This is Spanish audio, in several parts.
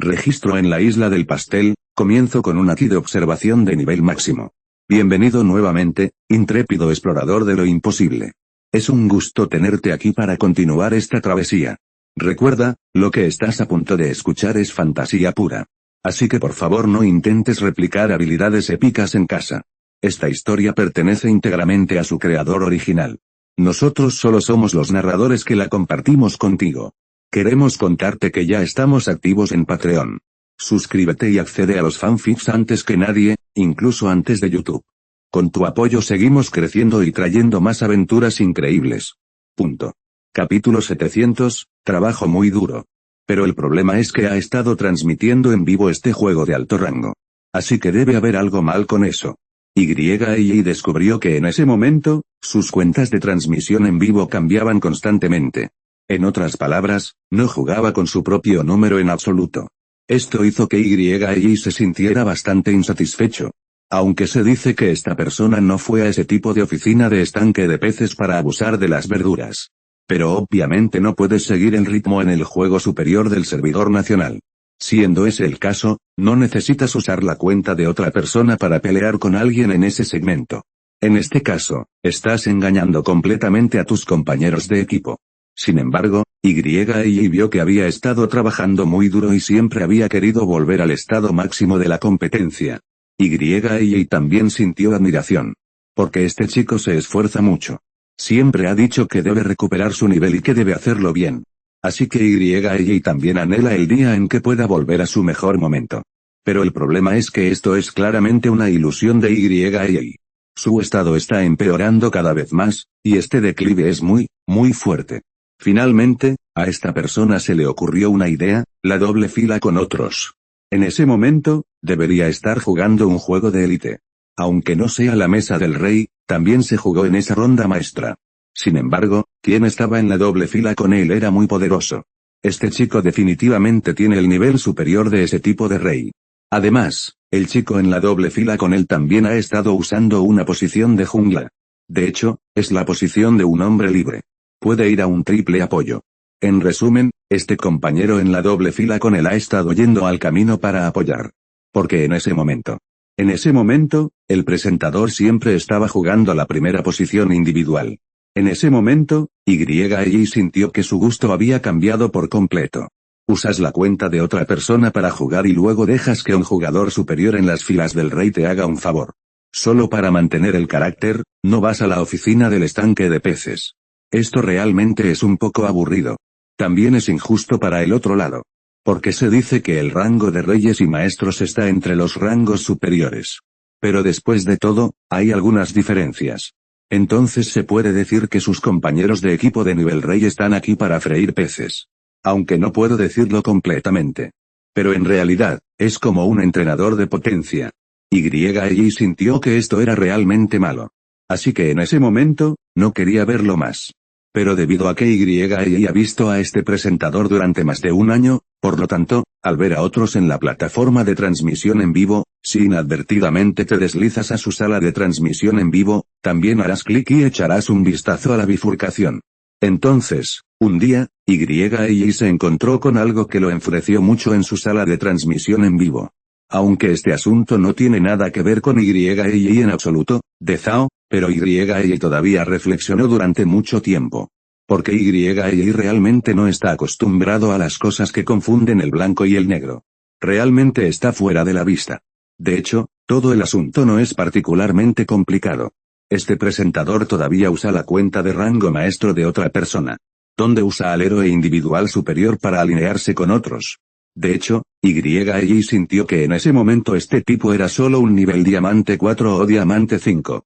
Registro en la isla del pastel, comienzo con una key de observación de nivel máximo. Bienvenido nuevamente, intrépido explorador de lo imposible. Es un gusto tenerte aquí para continuar esta travesía. Recuerda, lo que estás a punto de escuchar es fantasía pura. Así que por favor no intentes replicar habilidades épicas en casa. Esta historia pertenece íntegramente a su creador original. Nosotros solo somos los narradores que la compartimos contigo. Queremos contarte que ya estamos activos en Patreon. Suscríbete y accede a los fanfics antes que nadie, incluso antes de YouTube. Con tu apoyo seguimos creciendo y trayendo más aventuras increíbles. Capítulo 700, trabajo muy duro. Pero el problema es que ha estado transmitiendo en vivo este juego de alto rango. Así que debe haber algo mal con eso. Y descubrió que en ese momento, sus cuentas de transmisión en vivo cambiaban constantemente. En otras palabras, no jugaba con su propio número en absoluto. Esto hizo que Y se sintiera bastante insatisfecho. Aunque se dice que esta persona no fue a ese tipo de oficina de estanque de peces para abusar de las verduras. Pero obviamente no puedes seguir el ritmo en el juego superior del servidor nacional. Siendo ese el caso, no necesitas usar la cuenta de otra persona para pelear con alguien en ese segmento. En este caso, estás engañando completamente a tus compañeros de equipo. Sin embargo, Y vio que había estado trabajando muy duro y siempre había querido volver al estado máximo de la competencia. Y también sintió admiración. Porque este chico se esfuerza mucho. Siempre ha dicho que debe recuperar su nivel y que debe hacerlo bien. Así que Y también anhela el día en que pueda volver a su mejor momento. Pero el problema es que esto es claramente una ilusión de Y. Su estado está empeorando cada vez más, y este declive es muy, muy fuerte. Finalmente, a esta persona se le ocurrió una idea, la doble fila con otros. En ese momento, debería estar jugando un juego de élite. Aunque no sea la mesa del rey, también se jugó en esa ronda maestra. Sin embargo, quien estaba en la doble fila con él era muy poderoso. Este chico definitivamente tiene el nivel superior de ese tipo de rey. Además, el chico en la doble fila con él también ha estado usando una posición de jungla. De hecho, es la posición de un hombre libre. Puede ir a un triple apoyo. En resumen, este compañero en la doble fila con él ha estado yendo al camino para apoyar. Porque en ese momento, el presentador siempre estaba jugando la primera posición individual. En ese momento, Y sintió que su gusto había cambiado por completo. Usas la cuenta de otra persona para jugar y luego dejas que un jugador superior en las filas del rey te haga un favor. Solo para mantener el carácter, no vas a la oficina del estanque de peces. Esto realmente es un poco aburrido. También es injusto para el otro lado. Porque se dice que el rango de reyes y maestros está entre los rangos superiores. Pero después de todo, hay algunas diferencias. Entonces se puede decir que sus compañeros de equipo de nivel rey están aquí para freír peces. Aunque no puedo decirlo completamente. Pero en realidad, es como un entrenador de potencia. Y sintió que esto era realmente malo. Así que en ese momento, no quería verlo más. Pero debido a que Y ha visto a este presentador durante más de un año, por lo tanto, al ver a otros en la plataforma de transmisión en vivo, si inadvertidamente te deslizas a su sala de transmisión en vivo, también harás clic y echarás un vistazo a la bifurcación. Entonces, un día, Y se encontró con algo que lo enfureció mucho en su sala de transmisión en vivo. Aunque este asunto no tiene nada que ver con Y en absoluto, de Zhao, pero Y todavía reflexionó durante mucho tiempo. Porque Y realmente no está acostumbrado a las cosas que confunden el blanco y el negro. Realmente está fuera de la vista. De hecho, todo el asunto no es particularmente complicado. Este presentador todavía usa la cuenta de rango maestro de otra persona. Donde usa al héroe individual superior para alinearse con otros. De hecho, Y sintió que en ese momento este tipo era solo un nivel diamante 4 o diamante 5.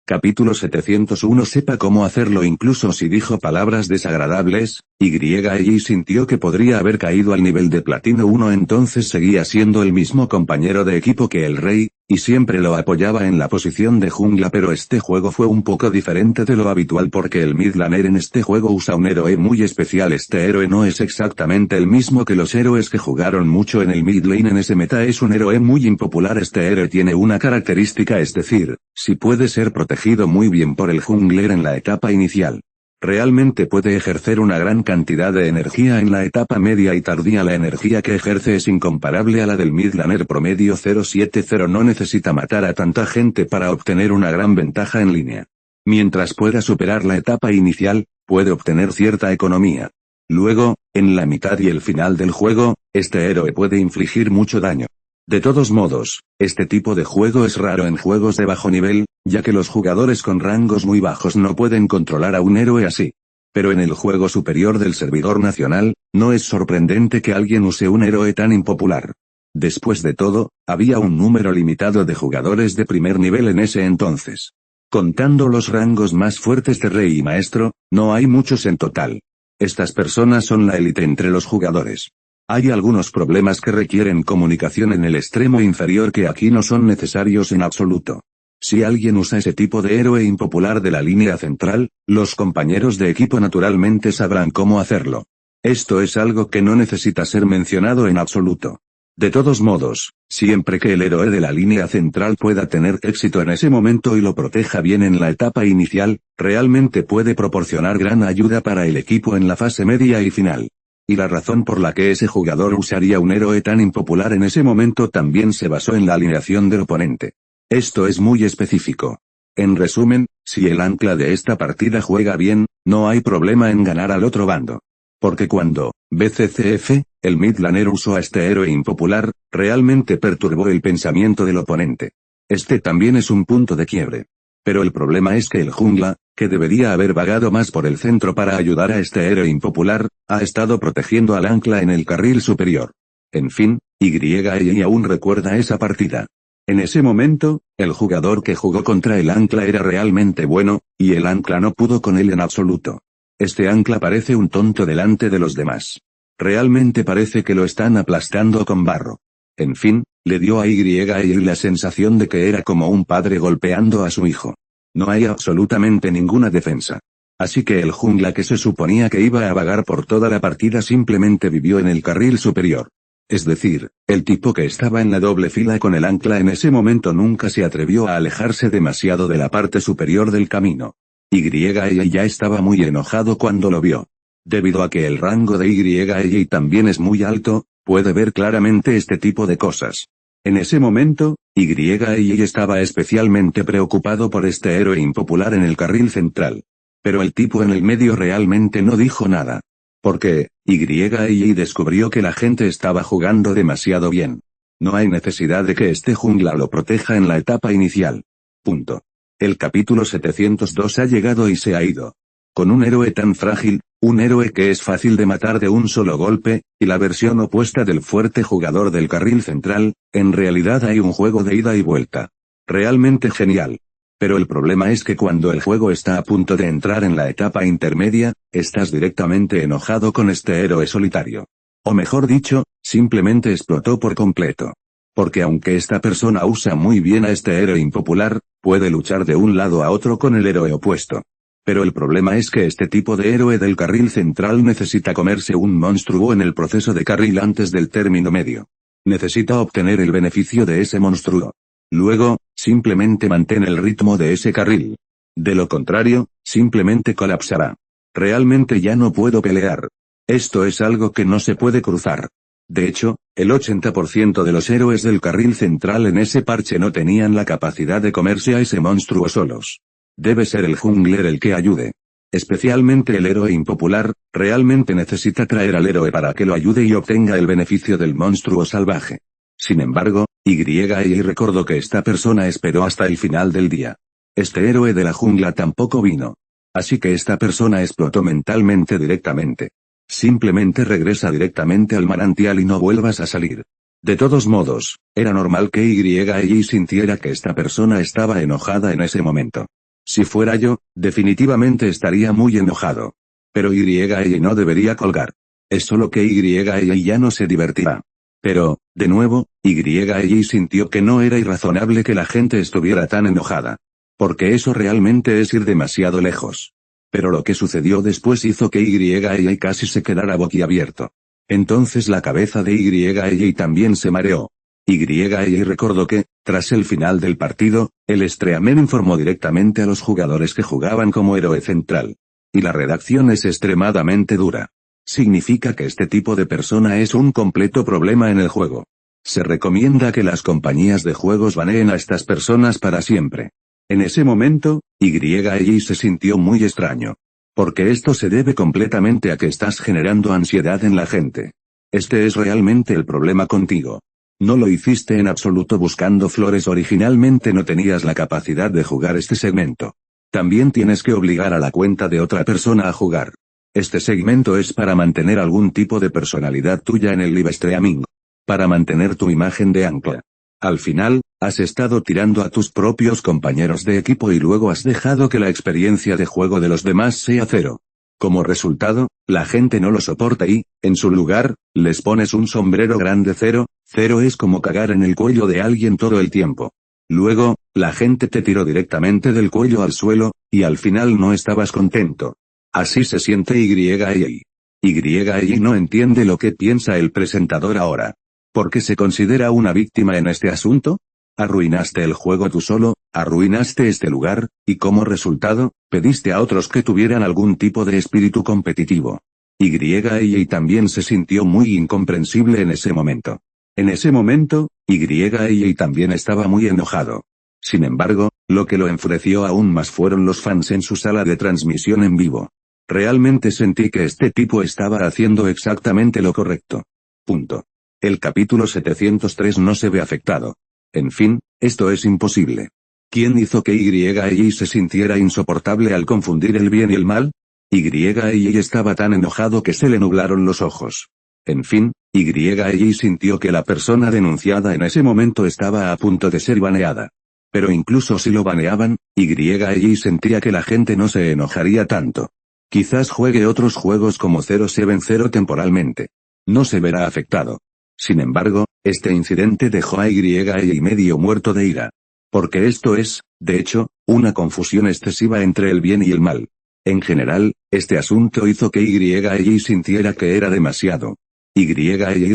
Capítulo 701. Sepa cómo hacerlo incluso si dijo palabras desagradables. Y sintió que podría haber caído al nivel de platino 1, entonces seguía siendo el mismo compañero de equipo que el rey, y siempre lo apoyaba en la posición de jungla, pero este juego fue un poco diferente de lo habitual porque el mid laner en este juego usa un héroe muy especial. Este héroe no es exactamente el mismo que los héroes que jugaron mucho en el mid lane en ese meta, es un héroe muy impopular. Este héroe tiene una característica, es decir, si puede ser protegido muy bien por el jungler en la etapa inicial. realmente puede ejercer una gran cantidad de energía en la etapa media y tardía. La energía que ejerce es incomparable a la del midlaner promedio 070. No necesita matar a tanta gente para obtener una gran ventaja en línea. Mientras pueda superar la etapa inicial, puede obtener cierta economía. Luego, en la mitad y el final del juego, este héroe puede infligir mucho daño. De todos modos, este tipo de juego es raro en juegos de bajo nivel, ya que los jugadores con rangos muy bajos no pueden controlar a un héroe así. Pero en el juego superior del servidor nacional, no es sorprendente que alguien use un héroe tan impopular. Después de todo, había un número limitado de jugadores de primer nivel en ese entonces. Contando los rangos más fuertes de rey y maestro, no hay muchos en total. Estas personas son la élite entre los jugadores. Hay algunos problemas que requieren comunicación en el extremo inferior que aquí no son necesarios en absoluto. Si alguien usa ese tipo de héroe impopular de la línea central, los compañeros de equipo naturalmente sabrán cómo hacerlo. Esto es algo que no necesita ser mencionado en absoluto. De todos modos, siempre que el héroe de la línea central pueda tener éxito en ese momento y lo proteja bien en la etapa inicial, realmente puede proporcionar gran ayuda para el equipo en la fase media y final. Y la razón por la que ese jugador usaría un héroe tan impopular en ese momento también se basó en la alineación del oponente. Esto es muy específico. En resumen, si el ancla de esta partida juega bien, no hay problema en ganar al otro bando. Porque cuando BCCF, el midlaner usó a este héroe impopular, realmente perturbó el pensamiento del oponente. Este también es un punto de quiebre. Pero el problema es que el jungla, que debería haber vagado más por el centro para ayudar a este héroe impopular, ha estado protegiendo al ancla en el carril superior. En fin, YY aún recuerda esa partida. En ese momento, el jugador que jugó contra el ancla era realmente bueno, y el ancla no pudo con él en absoluto. Este ancla parece un tonto delante de los demás. Realmente parece que lo están aplastando con barro. En fin, le dio a YY la sensación de que era como un padre golpeando a su hijo. No hay absolutamente ninguna defensa. Así que el jungla que se suponía que iba a vagar por toda la partida simplemente vivió en el carril superior. Es decir, el tipo que estaba en la doble fila con el ancla en ese momento nunca se atrevió a alejarse demasiado de la parte superior del camino. YY ya estaba muy enojado cuando lo vio. Debido a que el rango de YY también es muy alto, puede ver claramente este tipo de cosas. En ese momento, YY estaba especialmente preocupado por este héroe impopular en el carril central. Pero el tipo en el medio realmente no dijo nada. Porque, YY descubrió que la gente estaba jugando demasiado bien. No hay necesidad de que este jungla lo proteja en la etapa inicial. Punto. El capítulo 702 ha llegado y se ha ido. Con un héroe tan frágil, un héroe que es fácil de matar de un solo golpe, y la versión opuesta del fuerte jugador del carril central, en realidad hay un juego de ida y vuelta. Realmente genial. Pero el problema es que cuando el juego está a punto de entrar en la etapa intermedia, estás directamente enojado con este héroe solitario. O mejor dicho, simplemente explotó por completo. Porque aunque esta persona usa muy bien a este héroe impopular, puede luchar de un lado a otro con el héroe opuesto. Pero el problema es que este tipo de héroe del carril central necesita comerse un monstruo en el proceso de carril antes del término medio. Necesita obtener el beneficio de ese monstruo. Luego, simplemente mantén el ritmo de ese carril. De lo contrario, simplemente colapsará. Realmente ya no puedo pelear. Esto es algo que no se puede cruzar. De hecho, el 80% de los héroes del carril central en ese parche no tenían la capacidad de comerse a ese monstruo solos. Debe ser el jungler el que ayude. Especialmente el héroe impopular, realmente necesita traer al héroe para que lo ayude y obtenga el beneficio del monstruo salvaje. Sin embargo, YY recordó que esta persona esperó hasta el final del día. Este héroe de la jungla tampoco vino. Así que esta persona explotó mentalmente directamente. Simplemente regresa directamente al manantial y no vuelvas a salir. De todos modos, era normal que YY sintiera que esta persona estaba enojada en ese momento. Si fuera yo, definitivamente estaría muy enojado. Pero YY no debería colgar. Es solo que YY ya no se divertirá. Pero, de nuevo, YY sintió que no era irrazonable que la gente estuviera tan enojada. Porque eso realmente es ir demasiado lejos. Pero lo que sucedió después hizo que YY casi se quedara boquiabierto. Entonces la cabeza de YY también se mareó. YY recordó que, tras el final del partido, el Streamer informó directamente a los jugadores que jugaban como héroe central. Y la redacción es extremadamente dura. Significa que este tipo de persona es un completo problema en el juego. Se recomienda que las compañías de juegos baneen a estas personas para siempre. En ese momento, Y se sintió muy extraño. Porque esto se debe completamente a que estás generando ansiedad en la gente. Este es realmente el problema contigo. No lo hiciste en absoluto buscando flores, originalmente no tenías la capacidad de jugar este segmento. También tienes que obligar a la cuenta de otra persona a jugar. Este segmento es para mantener algún tipo de personalidad tuya en el live streaming. Para mantener tu imagen de ancla. Al final, has estado tirando a tus propios compañeros de equipo y luego has dejado que la experiencia de juego de los demás sea cero. Como resultado, la gente no lo soporta y, en su lugar, les pones un sombrero grande cero. Cero es como cagar en el cuello de alguien todo el tiempo. Luego, la gente te tiró directamente del cuello al suelo, y al final no estabas contento. Así se siente Y. Y no entiende lo que piensa el presentador ahora. ¿Por qué se considera una víctima en este asunto? Arruinaste el juego tú solo, arruinaste este lugar, y como resultado, pediste a otros que tuvieran algún tipo de espíritu competitivo. Y también se sintió muy incomprensible en ese momento. En ese momento, Y también estaba muy enojado. Sin embargo, lo que lo enfureció aún más fueron los fans en su sala de transmisión en vivo. Realmente sentí que este tipo estaba haciendo exactamente lo correcto. Punto. El capítulo 703 no se ve afectado. En fin, esto es imposible. ¿Quién hizo que Y se sintiera insoportable al confundir el bien y el mal? Y estaba tan enojado que se le nublaron los ojos. En fin, Y sintió que la persona denunciada en ese momento estaba a punto de ser baneada. Pero incluso si lo baneaban, Y sentía que la gente no se enojaría tanto. Quizás juegue otros juegos como 070 temporalmente. No se verá afectado. Sin embargo, este incidente dejó a Y medio muerto de ira. Porque esto es, de hecho, una confusión excesiva entre el bien y el mal. En general, este asunto hizo que Y sintiera que era demasiado. Y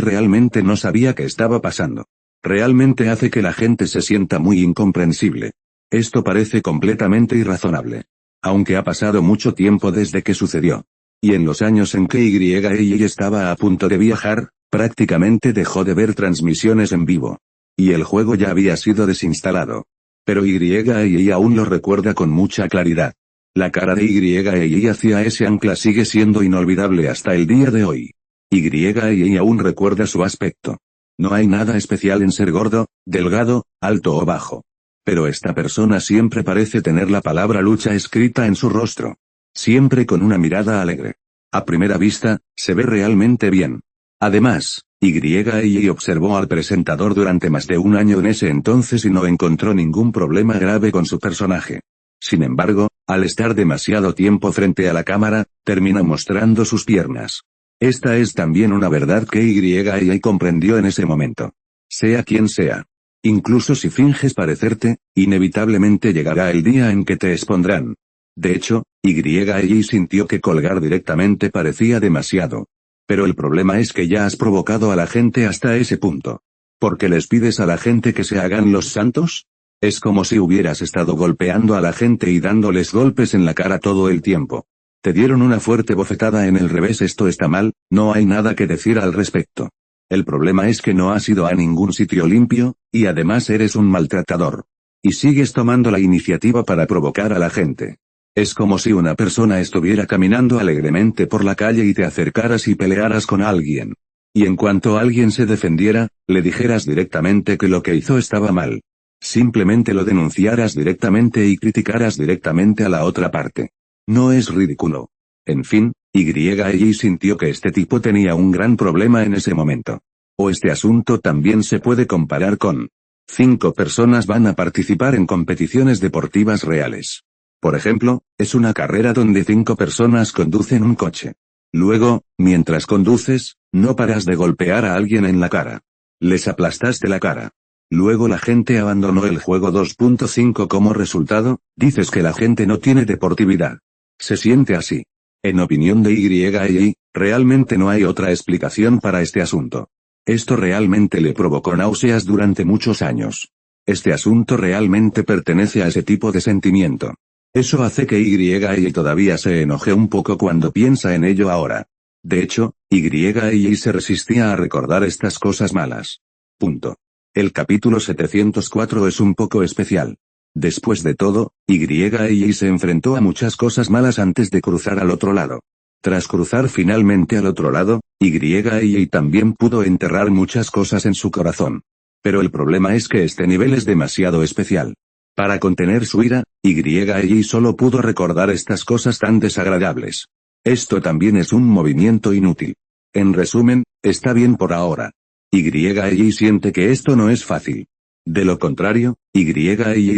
realmente no sabía qué estaba pasando. Realmente hace que la gente se sienta muy incomprensible. Esto parece completamente irrazonable. Aunque ha pasado mucho tiempo desde que sucedió. Y en los años en que Y estaba a punto de viajar, prácticamente dejó de ver transmisiones en vivo. Y el juego ya había sido desinstalado. Pero Y aún lo recuerda con mucha claridad. La cara de Y hacia ese ancla sigue siendo inolvidable hasta el día de hoy. Y aún recuerda su aspecto. No hay nada especial en ser gordo, delgado, alto o bajo. Pero esta persona siempre parece tener la palabra lucha escrita en su rostro. Siempre con una mirada alegre. A primera vista, se ve realmente bien. Además, Y observó al presentador durante más de un año en ese entonces y no encontró ningún problema grave con su personaje. Sin embargo, al estar demasiado tiempo frente a la cámara, termina mostrando sus piernas. Esta es también una verdad que Y comprendió en ese momento. Sea quien sea. Incluso si finges parecerte, inevitablemente llegará el día en que te expondrán. De hecho, Y sintió que colgar directamente parecía demasiado. Pero el problema es que ya has provocado a la gente hasta ese punto. ¿Por qué les pides a la gente que se hagan los santos? Es como si hubieras estado golpeando a la gente y dándoles golpes en la cara todo el tiempo. Te dieron una fuerte bofetada en el revés, esto está mal, no hay nada que decir al respecto. El problema es que no has ido a ningún sitio limpio, y además eres un maltratador. Y sigues tomando la iniciativa para provocar a la gente. Es como si una persona estuviera caminando alegremente por la calle y te acercaras y pelearas con alguien. Y en cuanto alguien se defendiera, le dijeras directamente que lo que hizo estaba mal. Simplemente lo denunciaras directamente y criticaras directamente a la otra parte. ¿No es ridículo? En fin, Y sintió que este tipo tenía un gran problema en ese momento. O este asunto también se puede comparar con 5 personas van a participar en competiciones deportivas reales. Por ejemplo, es una carrera donde 5 personas conducen un coche. Luego, mientras conduces, no paras de golpear a alguien en la cara. Les aplastaste la cara. Luego la gente abandonó el juego 2.5 como resultado, dices que la gente no tiene deportividad. Se siente así. En opinión de Y, realmente no hay otra explicación para este asunto. Esto realmente le provocó náuseas durante muchos años. Este asunto realmente pertenece a ese tipo de sentimiento. Eso hace que Y todavía se enoje un poco cuando piensa en ello ahora. De hecho, Y se resistía a recordar estas cosas malas. Punto. El capítulo 704 es un poco especial. Después de todo, Y se enfrentó a muchas cosas malas antes de cruzar al otro lado. Tras cruzar finalmente al otro lado, Y también pudo enterrar muchas cosas en su corazón. Pero el problema es que este nivel es demasiado especial. Para contener su ira, Y solo pudo recordar estas cosas tan desagradables. Esto también es un movimiento inútil. En resumen, está bien por ahora. Y siente que esto no es fácil. De lo contrario, Y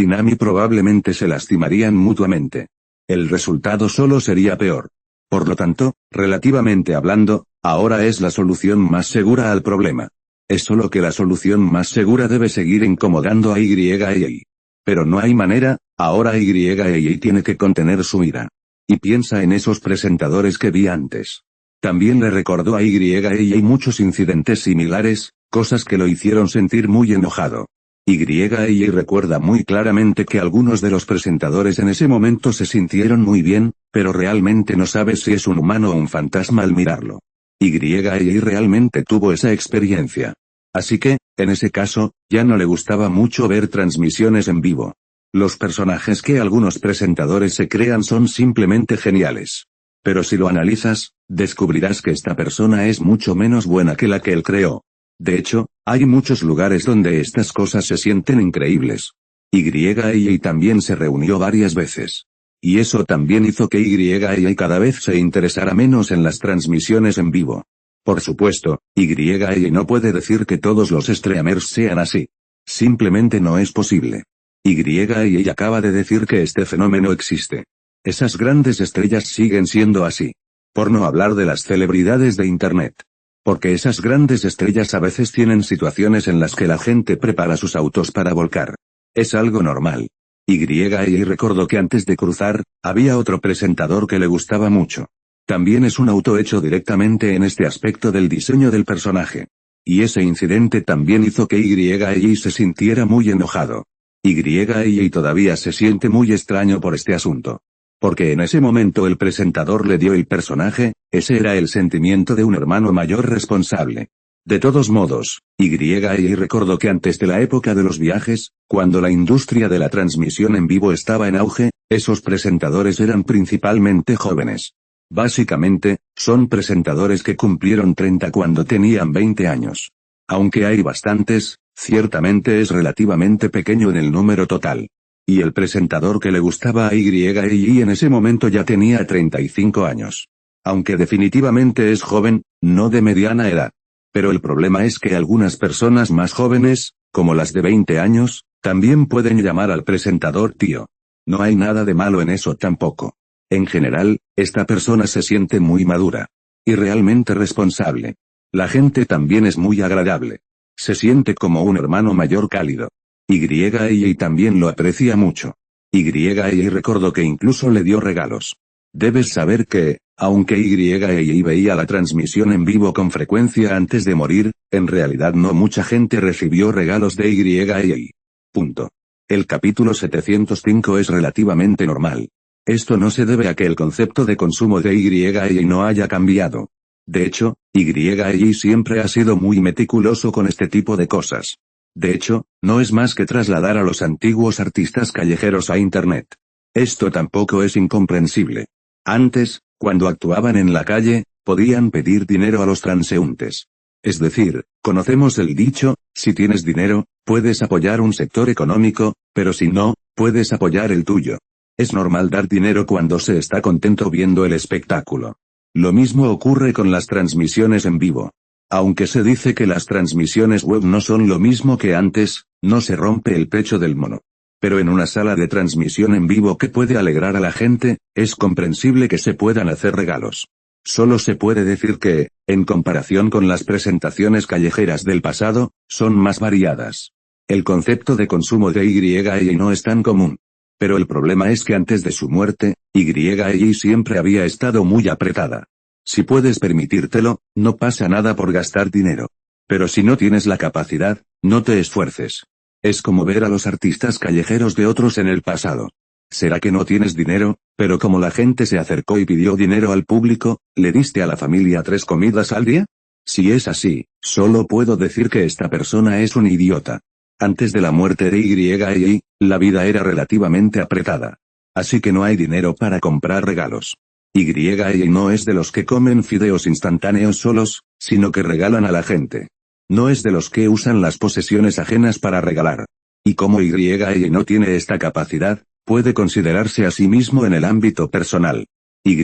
Nami probablemente se lastimarían mutuamente. El resultado solo sería peor. Por lo tanto, relativamente hablando, ahora es la solución más segura al problema. Es solo que la solución más segura debe seguir incomodando a Y. Pero no hay manera, ahora Y tiene que contener su ira. Y piensa en esos presentadores que vi antes. También le recordó a Y muchos incidentes similares, cosas que lo hicieron sentir muy enojado. Y recuerda muy claramente que algunos de los presentadores en ese momento se sintieron muy bien, pero realmente no sabe si es un humano o un fantasma al mirarlo. Y realmente tuvo esa experiencia. Así que, en ese caso, ya no le gustaba mucho ver transmisiones en vivo. Los personajes que algunos presentadores se crean son simplemente geniales. Pero si lo analizas, descubrirás que esta persona es mucho menos buena que la que él creó. De hecho, hay muchos lugares donde estas cosas se sienten increíbles. Y también se reunió varias veces. Y eso también hizo que Y cada vez se interesara menos en las transmisiones en vivo. Por supuesto, Y no puede decir que todos los streamers sean así. Simplemente no es posible. Y acaba de decir que este fenómeno existe. Esas grandes estrellas siguen siendo así. Por no hablar de las celebridades de Internet. Porque esas grandes estrellas a veces tienen situaciones en las que la gente prepara sus autos para volcar. Es algo normal. Y recordó que antes de cruzar, había otro presentador que le gustaba mucho. También es un auto hecho directamente en este aspecto del diseño del personaje. Y ese incidente también hizo que Y se sintiera muy enojado. Y todavía se siente muy extraño por este asunto. Porque en ese momento el presentador le dio el personaje, ese era el sentimiento de un hermano mayor responsable. De todos modos, Y recordó que antes de la época de los viajes, cuando la industria de la transmisión en vivo estaba en auge, esos presentadores eran principalmente jóvenes. Básicamente, son presentadores que cumplieron 30 cuando tenían 20 años. Aunque hay bastantes, ciertamente es relativamente pequeño en el número total. Y el presentador que le gustaba a Y en ese momento ya tenía 35 años. Aunque definitivamente es joven, no de mediana edad. Pero el problema es que algunas personas más jóvenes, como las de 20 años, también pueden llamar al presentador tío. No hay nada de malo en eso tampoco. En general, esta persona se siente muy madura. Y realmente responsable. La gente también es muy agradable. Se siente como un hermano mayor cálido. Y también lo aprecia mucho. Y recordó que incluso le dio regalos. Debes saber que, aunque Y veía la transmisión en vivo con frecuencia antes de morir, en realidad no mucha gente recibió regalos de Y. Punto. El capítulo 705 es relativamente normal. Esto no se debe a que el concepto de consumo de Y no haya cambiado. De hecho, Y siempre ha sido muy meticuloso con este tipo de cosas. De hecho, no es más que trasladar a los antiguos artistas callejeros a Internet. Esto tampoco es incomprensible. Antes, cuando actuaban en la calle, podían pedir dinero a los transeúntes. Es decir, conocemos el dicho, si tienes dinero, puedes apoyar un sector económico, pero si no, puedes apoyar el tuyo. Es normal dar dinero cuando se está contento viendo el espectáculo. Lo mismo ocurre con las transmisiones en vivo. Aunque se dice que las transmisiones web no son lo mismo que antes, no se rompe el pecho del mono. Pero en una sala de transmisión en vivo que puede alegrar a la gente, es comprensible que se puedan hacer regalos. Solo se puede decir que, en comparación con las presentaciones callejeras del pasado, son más variadas. El concepto de consumo de Y no es tan común. Pero el problema es que antes de su muerte, Y siempre había estado muy apretada. Si puedes permitírtelo, no pasa nada por gastar dinero. Pero si no tienes la capacidad, no te esfuerces. Es como ver a los artistas callejeros de otros en el pasado. ¿Será que no tienes dinero? Pero como la gente se acercó y pidió dinero al público, ¿le diste a la familia 3 comidas al día? Si es así, solo puedo decir que esta persona es un idiota. Antes de la muerte de Y, la vida era relativamente apretada. Así que no hay dinero para comprar regalos. Y no es de los que comen fideos instantáneos solos, sino que regalan a la gente. No es de los que usan las posesiones ajenas para regalar. Y como Y no tiene esta capacidad, puede considerarse a sí mismo en el ámbito personal. Y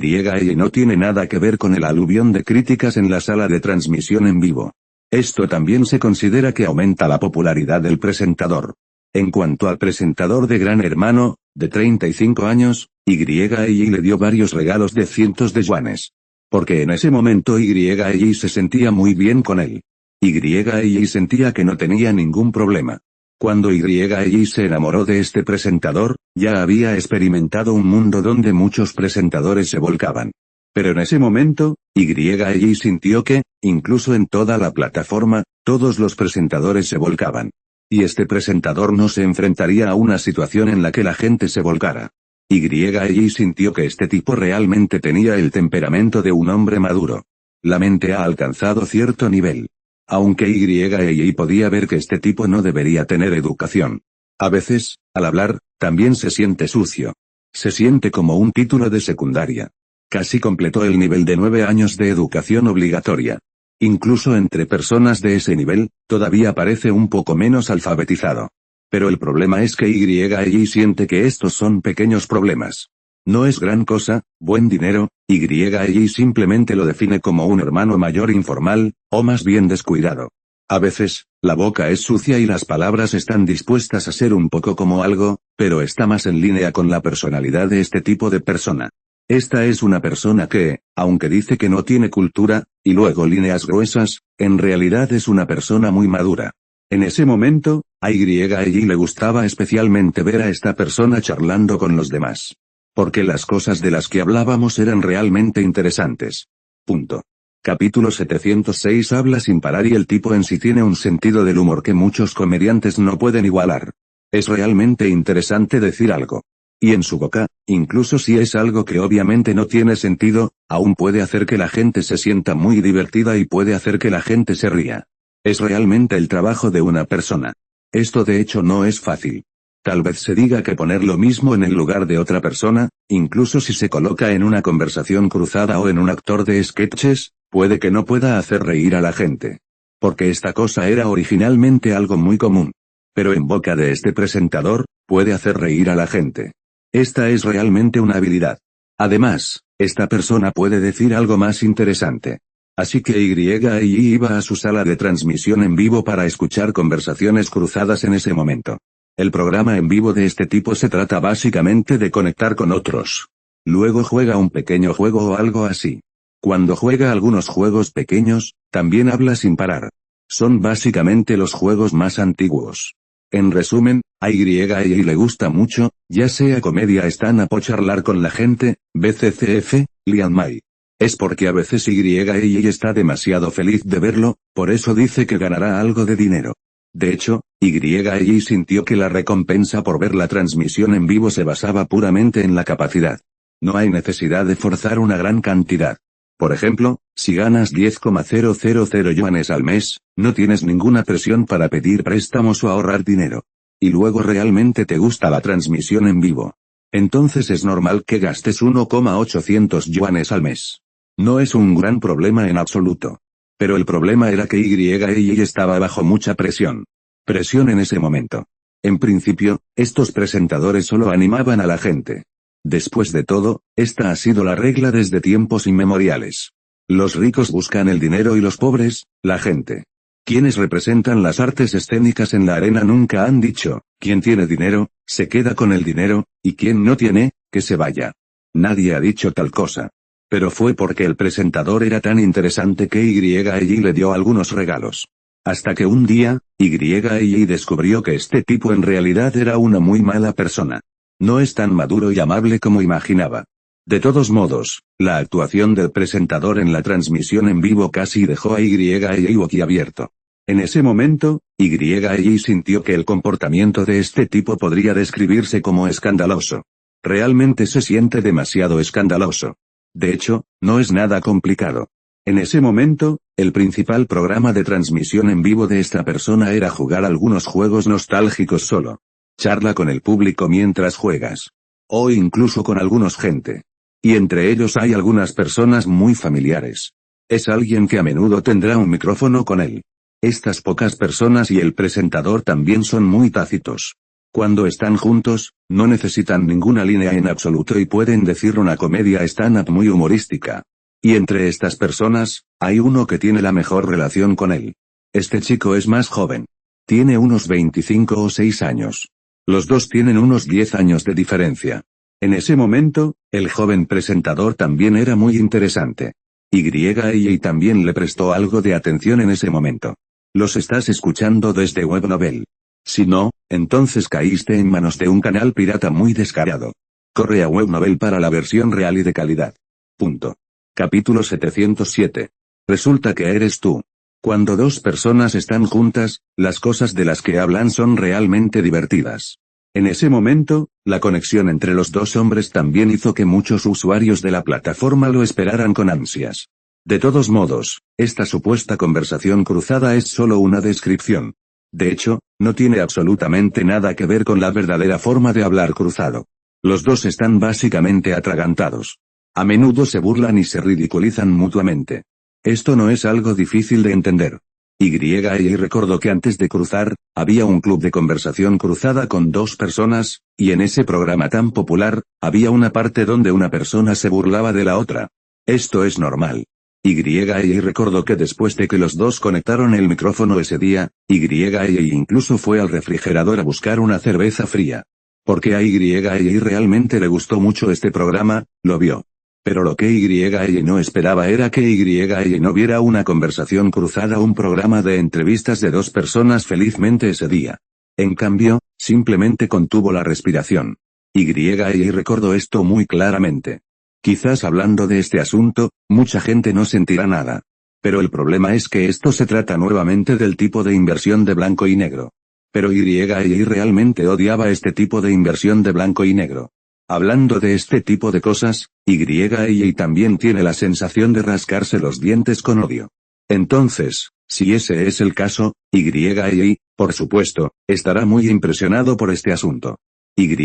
no tiene nada que ver con el aluvión de críticas en la sala de transmisión en vivo. Esto también se considera que aumenta la popularidad del presentador. En cuanto al presentador de Gran Hermano, de 35 años, Y le dio varios regalos de cientos de yuanes. Porque en ese momento Y se sentía muy bien con él. Y sentía que no tenía ningún problema. Cuando Y se enamoró de este presentador, ya había experimentado un mundo donde muchos presentadores se volcaban. Pero en ese momento, Y sintió que, incluso en toda la plataforma, todos los presentadores se volcaban. Y este presentador no se enfrentaría a una situación en la que la gente se volcara. Y sintió que este tipo realmente tenía el temperamento de un hombre maduro. La mente ha alcanzado cierto nivel. Aunque Y podía ver que este tipo no debería tener educación. A veces, al hablar, también se siente sucio. Se siente como un título de secundaria. Casi completó el nivel de 9 años de educación obligatoria. Incluso entre personas de ese nivel, todavía parece un poco menos alfabetizado. Pero el problema es que Y siente que estos son pequeños problemas. No es gran cosa, buen dinero, Y simplemente lo define como un hermano mayor informal, o más bien descuidado. A veces, la boca es sucia y las palabras están dispuestas a ser un poco como algo, pero está más en línea con la personalidad de este tipo de persona. Esta es una persona que, aunque dice que no tiene cultura, y luego líneas gruesas, en realidad es una persona muy madura. En ese momento, a Y le gustaba especialmente ver a esta persona charlando con los demás. Porque las cosas de las que hablábamos eran realmente interesantes. Punto. Capítulo 706 habla sin parar y el tipo en sí tiene un sentido del humor que muchos comediantes no pueden igualar. Es realmente interesante decir algo. Y en su boca, incluso si es algo que obviamente no tiene sentido, aún puede hacer que la gente se sienta muy divertida y puede hacer que la gente se ría. Es realmente el trabajo de una persona. Esto de hecho no es fácil. Tal vez se diga que poner lo mismo en el lugar de otra persona, incluso si se coloca en una conversación cruzada o en un actor de sketches, puede que no pueda hacer reír a la gente. Porque esta cosa era originalmente algo muy común. Pero en boca de este presentador, puede hacer reír a la gente. Esta es realmente una habilidad. Además, esta persona puede decir algo más interesante. Así que Y iba a su sala de transmisión en vivo para escuchar conversaciones cruzadas en ese momento. El programa en vivo de este tipo se trata básicamente de conectar con otros. Luego juega un pequeño juego o algo así. Cuando juega algunos juegos pequeños, también habla sin parar. Son básicamente los juegos más antiguos. En resumen, a Y le gusta mucho, ya sea comedia stand-up o charlar con la gente, BCCF, Lian Mai. Es porque a veces Y está demasiado feliz de verlo, por eso dice que ganará algo de dinero. De hecho, Y sintió que la recompensa por ver la transmisión en vivo se basaba puramente en la capacidad. No hay necesidad de forzar una gran cantidad. Por ejemplo, si ganas 10,000 yuanes al mes, no tienes ninguna presión para pedir préstamos o ahorrar dinero. Y luego realmente te gusta la transmisión en vivo. Entonces es normal que gastes 1,800 yuanes al mes. No es un gran problema en absoluto. Pero el problema era que Y estaba bajo mucha presión. Presión en ese momento. En principio, estos presentadores solo animaban a la gente. Después de todo, esta ha sido la regla desde tiempos inmemoriales. Los ricos buscan el dinero y los pobres, la gente. Quienes representan las artes escénicas en la arena nunca han dicho, quien tiene dinero, se queda con el dinero, y quien no tiene, que se vaya. Nadie ha dicho tal cosa. Pero fue porque el presentador era tan interesante que Y le dio algunos regalos. Hasta que un día, Y descubrió que este tipo en realidad era una muy mala persona. No es tan maduro y amable como imaginaba. De todos modos, la actuación del presentador en la transmisión en vivo casi dejó a Y boquiabierto. En ese momento, Y sintió que el comportamiento de este tipo podría describirse como escandaloso. Realmente se siente demasiado escandaloso. De hecho, no es nada complicado. En ese momento, el principal programa de transmisión en vivo de esta persona era jugar algunos juegos nostálgicos solo. Charla con el público mientras juegas. O incluso con algunos gente. Y entre ellos hay algunas personas muy familiares. Es alguien que a menudo tendrá un micrófono con él. Estas pocas personas y el presentador también son muy tácitos. Cuando están juntos, no necesitan ninguna línea en absoluto y pueden decir una comedia stand-up muy humorística. Y entre estas personas, hay uno que tiene la mejor relación con él. Este chico es más joven. Tiene unos 25 o 6 años. Los dos tienen unos 10 años de diferencia. En ese momento, el joven presentador también era muy interesante. Y también le prestó algo de atención en ese momento. Los estás escuchando desde Webnovel. Si no, entonces caíste en manos de un canal pirata muy descarado. Corre a Webnovel para la versión real y de calidad. Punto. Capítulo 707. Resulta que eres tú. Cuando dos personas están juntas, las cosas de las que hablan son realmente divertidas. En ese momento, la conexión entre los dos hombres también hizo que muchos usuarios de la plataforma lo esperaran con ansias. De todos modos, esta supuesta conversación cruzada es solo una descripción. De hecho, no tiene absolutamente nada que ver con la verdadera forma de hablar cruzado. Los dos están básicamente atragantados. A menudo se burlan y se ridiculizan mutuamente. Esto no es algo difícil de entender. Y recordó que antes de cruzar, había un club de conversación cruzada con dos personas, y en ese programa tan popular, había una parte donde una persona se burlaba de la otra. Esto es normal. Y recordó que después de que los dos conectaron el micrófono ese día, incluso fue al refrigerador a buscar una cerveza fría. Porque a realmente le gustó mucho este programa, lo vio. Pero lo que no esperaba era que no viera una conversación cruzada, un programa de entrevistas de dos personas felizmente ese día. En cambio, simplemente contuvo la respiración. Y recordó esto muy claramente. Quizás hablando de este asunto, mucha gente no sentirá nada. Pero el problema es que esto se trata nuevamente del tipo de inversión de blanco y negro. Pero realmente odiaba este tipo de inversión de blanco y negro. Hablando de este tipo de cosas, y también tiene la sensación de rascarse los dientes con odio. Entonces, si ese es el caso, por supuesto, estará muy impresionado por este asunto. Y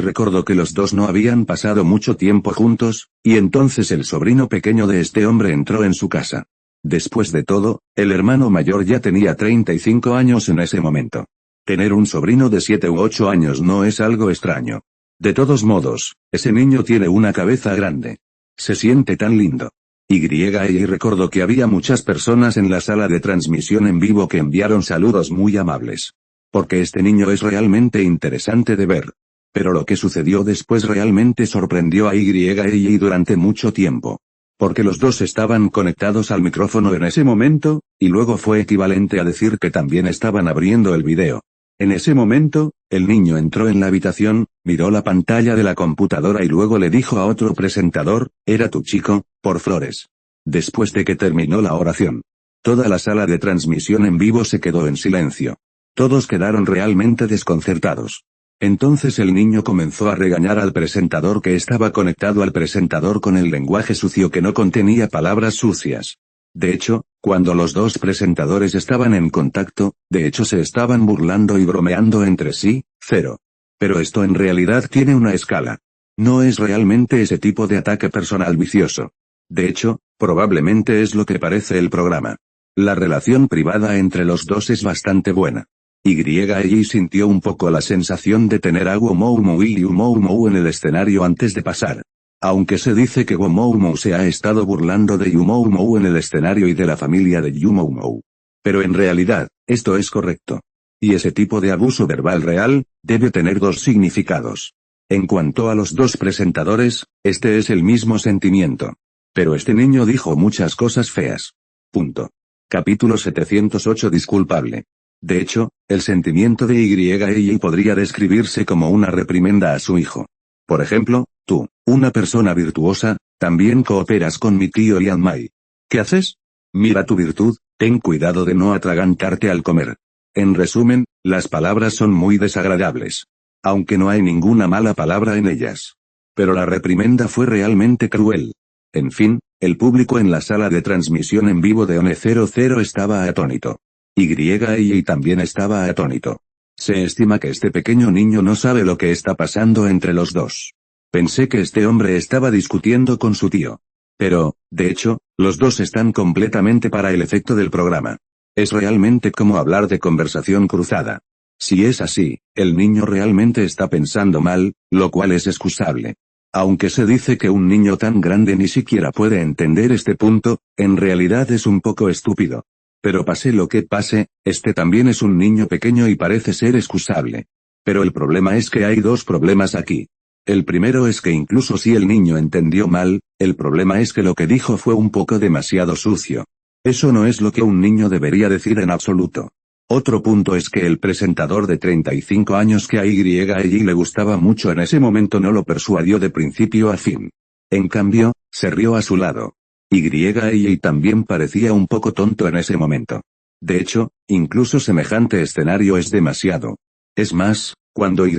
recordó que los dos no habían pasado mucho tiempo juntos, y entonces el sobrino pequeño de este hombre entró en su casa. Después de todo, el hermano mayor ya tenía 35 años en ese momento. Tener un sobrino de 7 u 8 años no es algo extraño. De todos modos, ese niño tiene una cabeza grande. Se siente tan lindo. Y recordó que había muchas personas en la sala de transmisión en vivo que enviaron saludos muy amables. Porque este niño es realmente interesante de ver. Pero lo que sucedió después realmente sorprendió a y durante mucho tiempo. Porque los dos estaban conectados al micrófono en ese momento, y luego fue equivalente a decir que también estaban abriendo el video. En ese momento, el niño entró en la habitación, miró la pantalla de la computadora y luego le dijo a otro presentador, «Era tu chico, por flores». Después de que terminó la oración. Toda la sala de transmisión en vivo se quedó en silencio. Todos quedaron realmente desconcertados. Entonces el niño comenzó a regañar al presentador que estaba conectado al presentador con el lenguaje sucio que no contenía palabras sucias. De hecho, cuando los dos presentadores estaban en contacto, de hecho se estaban burlando y bromeando entre sí, 0. Pero esto en realidad tiene una escala. No es realmente ese tipo de ataque personal vicioso. De hecho, probablemente es lo que parece el programa. La relación privada entre los dos es bastante buena. Y sintió un poco la sensación de tener a Womou y Yumou en el escenario antes de pasar. Aunque se dice que Womou se ha estado burlando de Yumou en el escenario y de la familia de Yumou. Pero en realidad, esto es correcto. Y ese tipo de abuso verbal real, debe tener dos significados. En cuanto a los dos presentadores, este es el mismo sentimiento. Pero este niño dijo muchas cosas feas. Punto. Capítulo 708 Disculpable. De hecho, el sentimiento de y podría describirse como una reprimenda a su hijo. Por ejemplo, tú, una persona virtuosa, también cooperas con mi tío Lian Mai. ¿Qué haces? Mira tu virtud, ten cuidado de no atragantarte al comer. En resumen, las palabras son muy desagradables. Aunque no hay ninguna mala palabra en ellas. Pero la reprimenda fue realmente cruel. En fin, el público en la sala de transmisión en vivo de ONE00 estaba atónito. Y también estaba atónito. Se estima que este pequeño niño no sabe lo que está pasando entre los dos. Pensé que este hombre estaba discutiendo con su tío. Pero, de hecho, los dos están completamente para el efecto del programa. Es realmente como hablar de conversación cruzada. Si es así, el niño realmente está pensando mal, lo cual es excusable. Aunque se dice que un niño tan grande ni siquiera puede entender este punto, en realidad es un poco estúpido. Pero pase lo que pase, este también es un niño pequeño y parece ser excusable. Pero el problema es que hay dos problemas aquí. El primero es que incluso si el niño entendió mal, el problema es que lo que dijo fue un poco demasiado sucio. Eso no es lo que un niño debería decir en absoluto. Otro punto es que el presentador de 35 años que a Y le gustaba mucho en ese momento no lo persuadió de principio a fin. En cambio, se rió a su lado. Y también parecía un poco tonto en ese momento. De hecho, incluso semejante escenario es demasiado. Es más, cuando Y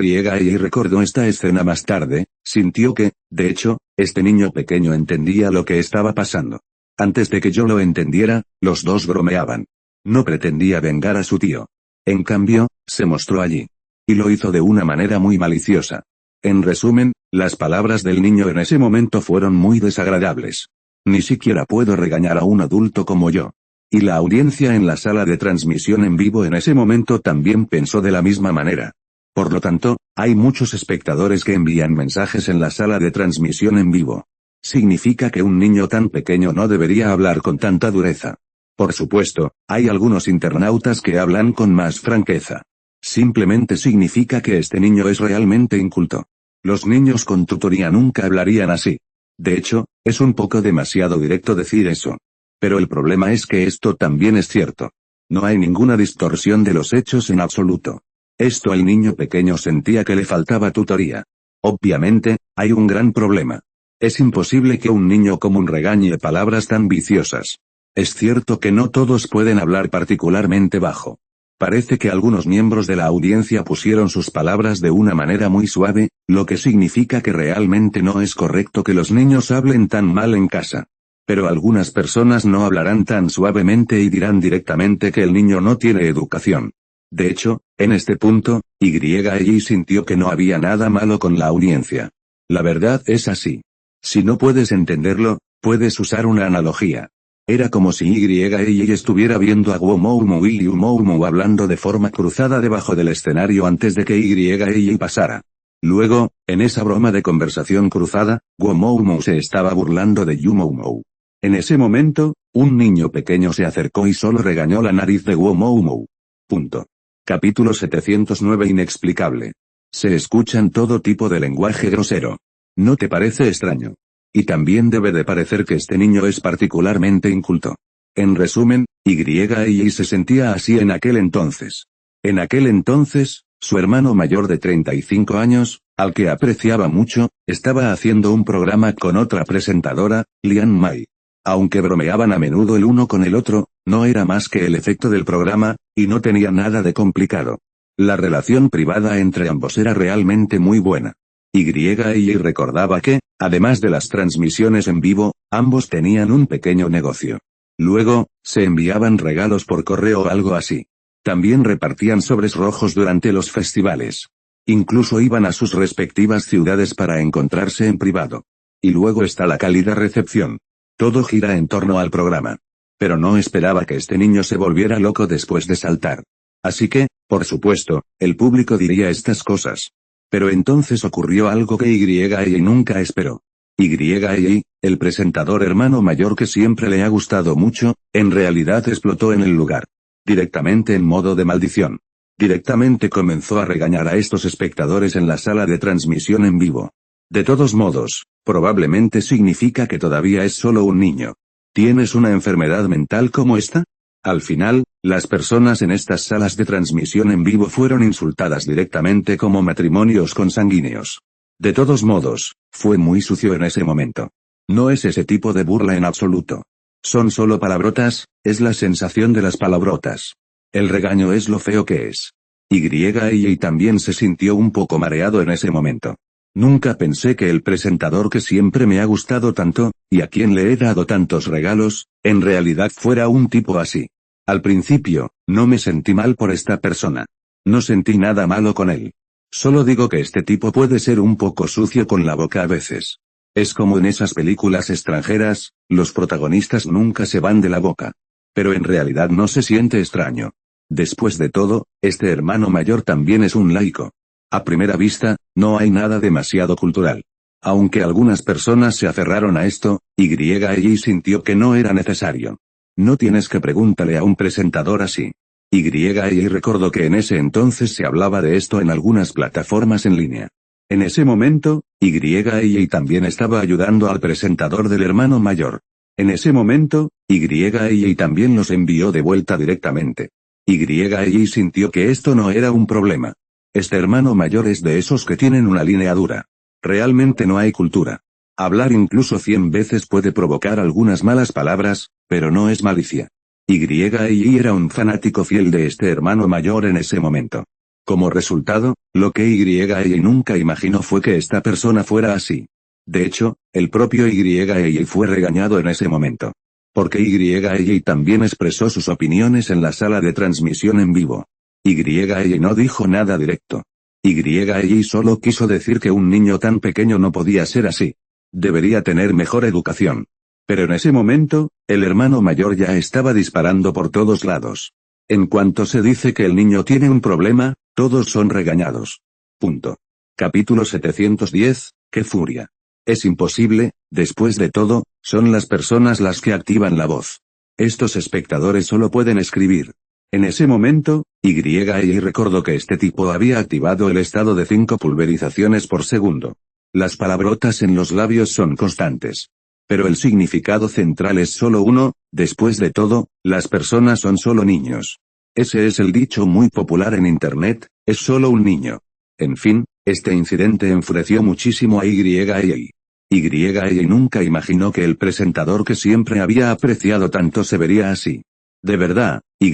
recordó esta escena más tarde, sintió que, de hecho, este niño pequeño entendía lo que estaba pasando. Antes de que yo lo entendiera, los dos bromeaban. No pretendía vengar a su tío. En cambio, se mostró allí. Y lo hizo de una manera muy maliciosa. En resumen, las palabras del niño en ese momento fueron muy desagradables. Ni siquiera puedo regañar a un adulto como yo. Y la audiencia en la sala de transmisión en vivo en ese momento también pensó de la misma manera. Por lo tanto, hay muchos espectadores que envían mensajes en la sala de transmisión en vivo. Significa que un niño tan pequeño no debería hablar con tanta dureza. Por supuesto, hay algunos internautas que hablan con más franqueza. Simplemente significa que este niño es realmente inculto. Los niños con tutoría nunca hablarían así. De hecho, es un poco demasiado directo decir eso. Pero el problema es que esto también es cierto. No hay ninguna distorsión de los hechos en absoluto. Esto el niño pequeño sentía que le faltaba tutoría. Obviamente, hay un gran problema. Es imposible que un niño común regañe palabras tan viciosas. Es cierto que no todos pueden hablar particularmente bajo. Parece que algunos miembros de la audiencia pusieron sus palabras de una manera muy suave, lo que significa que realmente no es correcto que los niños hablen tan mal en casa. Pero algunas personas no hablarán tan suavemente y dirán directamente que el niño no tiene educación. De hecho, en este punto, Y sintió que no había nada malo con la audiencia. La verdad es así. Si no puedes entenderlo, puedes usar una analogía. Era como si Y estuviera viendo a Guomoumu y Liumoumu hablando de forma cruzada debajo del escenario antes de que Y pasara. Luego, en esa broma de conversación cruzada, Guomoumu se estaba burlando de Yumoumou. En ese momento, un niño pequeño se acercó y solo regañó la nariz de Guomoumu. Punto. Capítulo 709 Inexplicable. Se escuchan todo tipo de lenguaje grosero. ¿No te parece extraño? Y también debe de parecer que este niño es particularmente inculto. En resumen, Y se sentía así en aquel entonces. En aquel entonces, su hermano mayor de 35 años, al que apreciaba mucho, estaba haciendo un programa con otra presentadora, Lian Mai. Aunque bromeaban a menudo el uno con el otro, no era más que el efecto del programa, y no tenía nada de complicado. La relación privada entre ambos era realmente muy buena. Y recordaba que, además de las transmisiones en vivo, ambos tenían un pequeño negocio. Luego, se enviaban regalos por correo o algo así. También repartían sobres rojos durante los festivales. Incluso iban a sus respectivas ciudades para encontrarse en privado. Y luego está la cálida recepción. Todo gira en torno al programa. Pero no esperaba que este niño se volviera loco después de saltar. Así que, por supuesto, el público diría estas cosas. Pero entonces ocurrió algo que Y nunca esperó. Y, el presentador hermano mayor que siempre le ha gustado mucho, en realidad explotó en el lugar. Directamente en modo de maldición. Directamente comenzó a regañar a estos espectadores en la sala de transmisión en vivo. De todos modos, probablemente significa que todavía es solo un niño. ¿Tienes una enfermedad mental como esta? Al final, las personas en estas salas de transmisión en vivo fueron insultadas directamente como matrimonios consanguíneos. De todos modos, fue muy sucio en ese momento. No es ese tipo de burla en absoluto. Son solo palabrotas, es la sensación de las palabrotas. El regaño es lo feo que es. Y también se sintió un poco mareado en ese momento. Nunca pensé que el presentador que siempre me ha gustado tanto, y a quien le he dado tantos regalos, en realidad fuera un tipo así. Al principio, no me sentí mal por esta persona. No sentí nada malo con él. Solo digo que este tipo puede ser un poco sucio con la boca a veces. Es como en esas películas extranjeras, los protagonistas nunca se van de la boca. Pero en realidad no se siente extraño. Después de todo, este hermano mayor también es un laico. A primera vista, no hay nada demasiado cultural. Aunque algunas personas se aferraron a esto, y sintió que no era necesario. No tienes que preguntarle a un presentador así. Y recordó que en ese entonces se hablaba de esto en algunas plataformas en línea. En ese momento, y también estaba ayudando al presentador del hermano mayor. En ese momento, y también los envió de vuelta directamente. Y sintió que esto no era un problema. Este hermano mayor es de esos que tienen una línea dura. Realmente no hay cultura. Hablar incluso 100 veces puede provocar algunas malas palabras, pero no es malicia. Y era un fanático fiel de este hermano mayor en ese momento. Como resultado, lo que Y nunca imaginó fue que esta persona fuera así. De hecho, el propio Y fue regañado en ese momento. Porque Y también expresó sus opiniones en la sala de transmisión en vivo. Y no dijo nada directo. Y solo quiso decir que un niño tan pequeño no podía ser así. Debería tener mejor educación. Pero en ese momento, el hermano mayor ya estaba disparando por todos lados. En cuanto se dice que el niño tiene un problema, todos son regañados. Punto. Capítulo 710, ¡qué furia! Es imposible, después de todo, son las personas las que activan la voz. Estos espectadores solo pueden escribir. En ese momento, y recordó que este tipo había activado el estado de 5 pulverizaciones por segundo. Las palabrotas en los labios son constantes. Pero el significado central es solo uno, después de todo, las personas son solo niños. Ese es el dicho muy popular en internet, es solo un niño. En fin, este incidente enfureció muchísimo a Y nunca imaginó que el presentador que siempre había apreciado tanto se vería así. De verdad, Y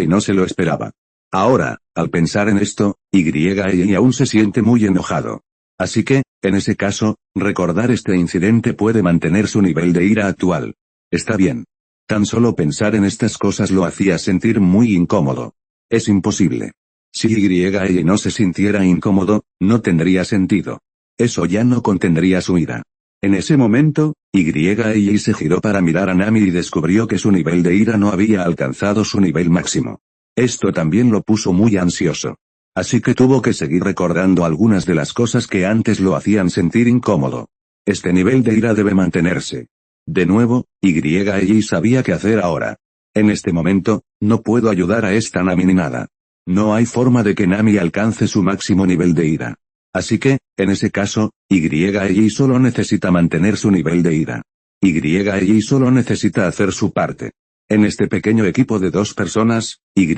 no se lo esperaba. Ahora, al pensar en esto, Y aún se siente muy enojado. Así que, en ese caso, recordar este incidente puede mantener su nivel de ira actual. Está bien. Tan solo pensar en estas cosas lo hacía sentir muy incómodo. Es imposible. Si Y no se sintiera incómodo, no tendría sentido. Eso ya no contendría su ira. En ese momento, Y se giró para mirar a Nami y descubrió que su nivel de ira no había alcanzado su nivel máximo. Esto también lo puso muy ansioso. Así que tuvo que seguir recordando algunas de las cosas que antes lo hacían sentir incómodo. Este nivel de ira debe mantenerse. De nuevo, Y sabía qué hacer ahora. En este momento, no puedo ayudar a esta Nami ni nada. No hay forma de que Nami alcance su máximo nivel de ira. Así que, en ese caso, Y solo necesita mantener su nivel de ira. Y solo necesita hacer su parte. En este pequeño equipo de 2 personas, Y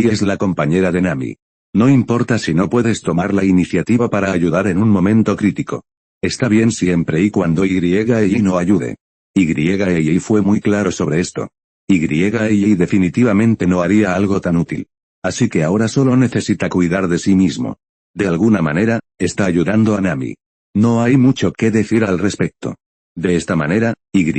es la compañera de Nami. No importa si no puedes tomar la iniciativa para ayudar en un momento crítico. Está bien siempre y cuando Y no ayude. Y fue muy claro sobre esto. Y definitivamente no haría algo tan útil. Así que ahora solo necesita cuidar de sí mismo. De alguna manera, está ayudando a Nami. No hay mucho que decir al respecto. De esta manera, Y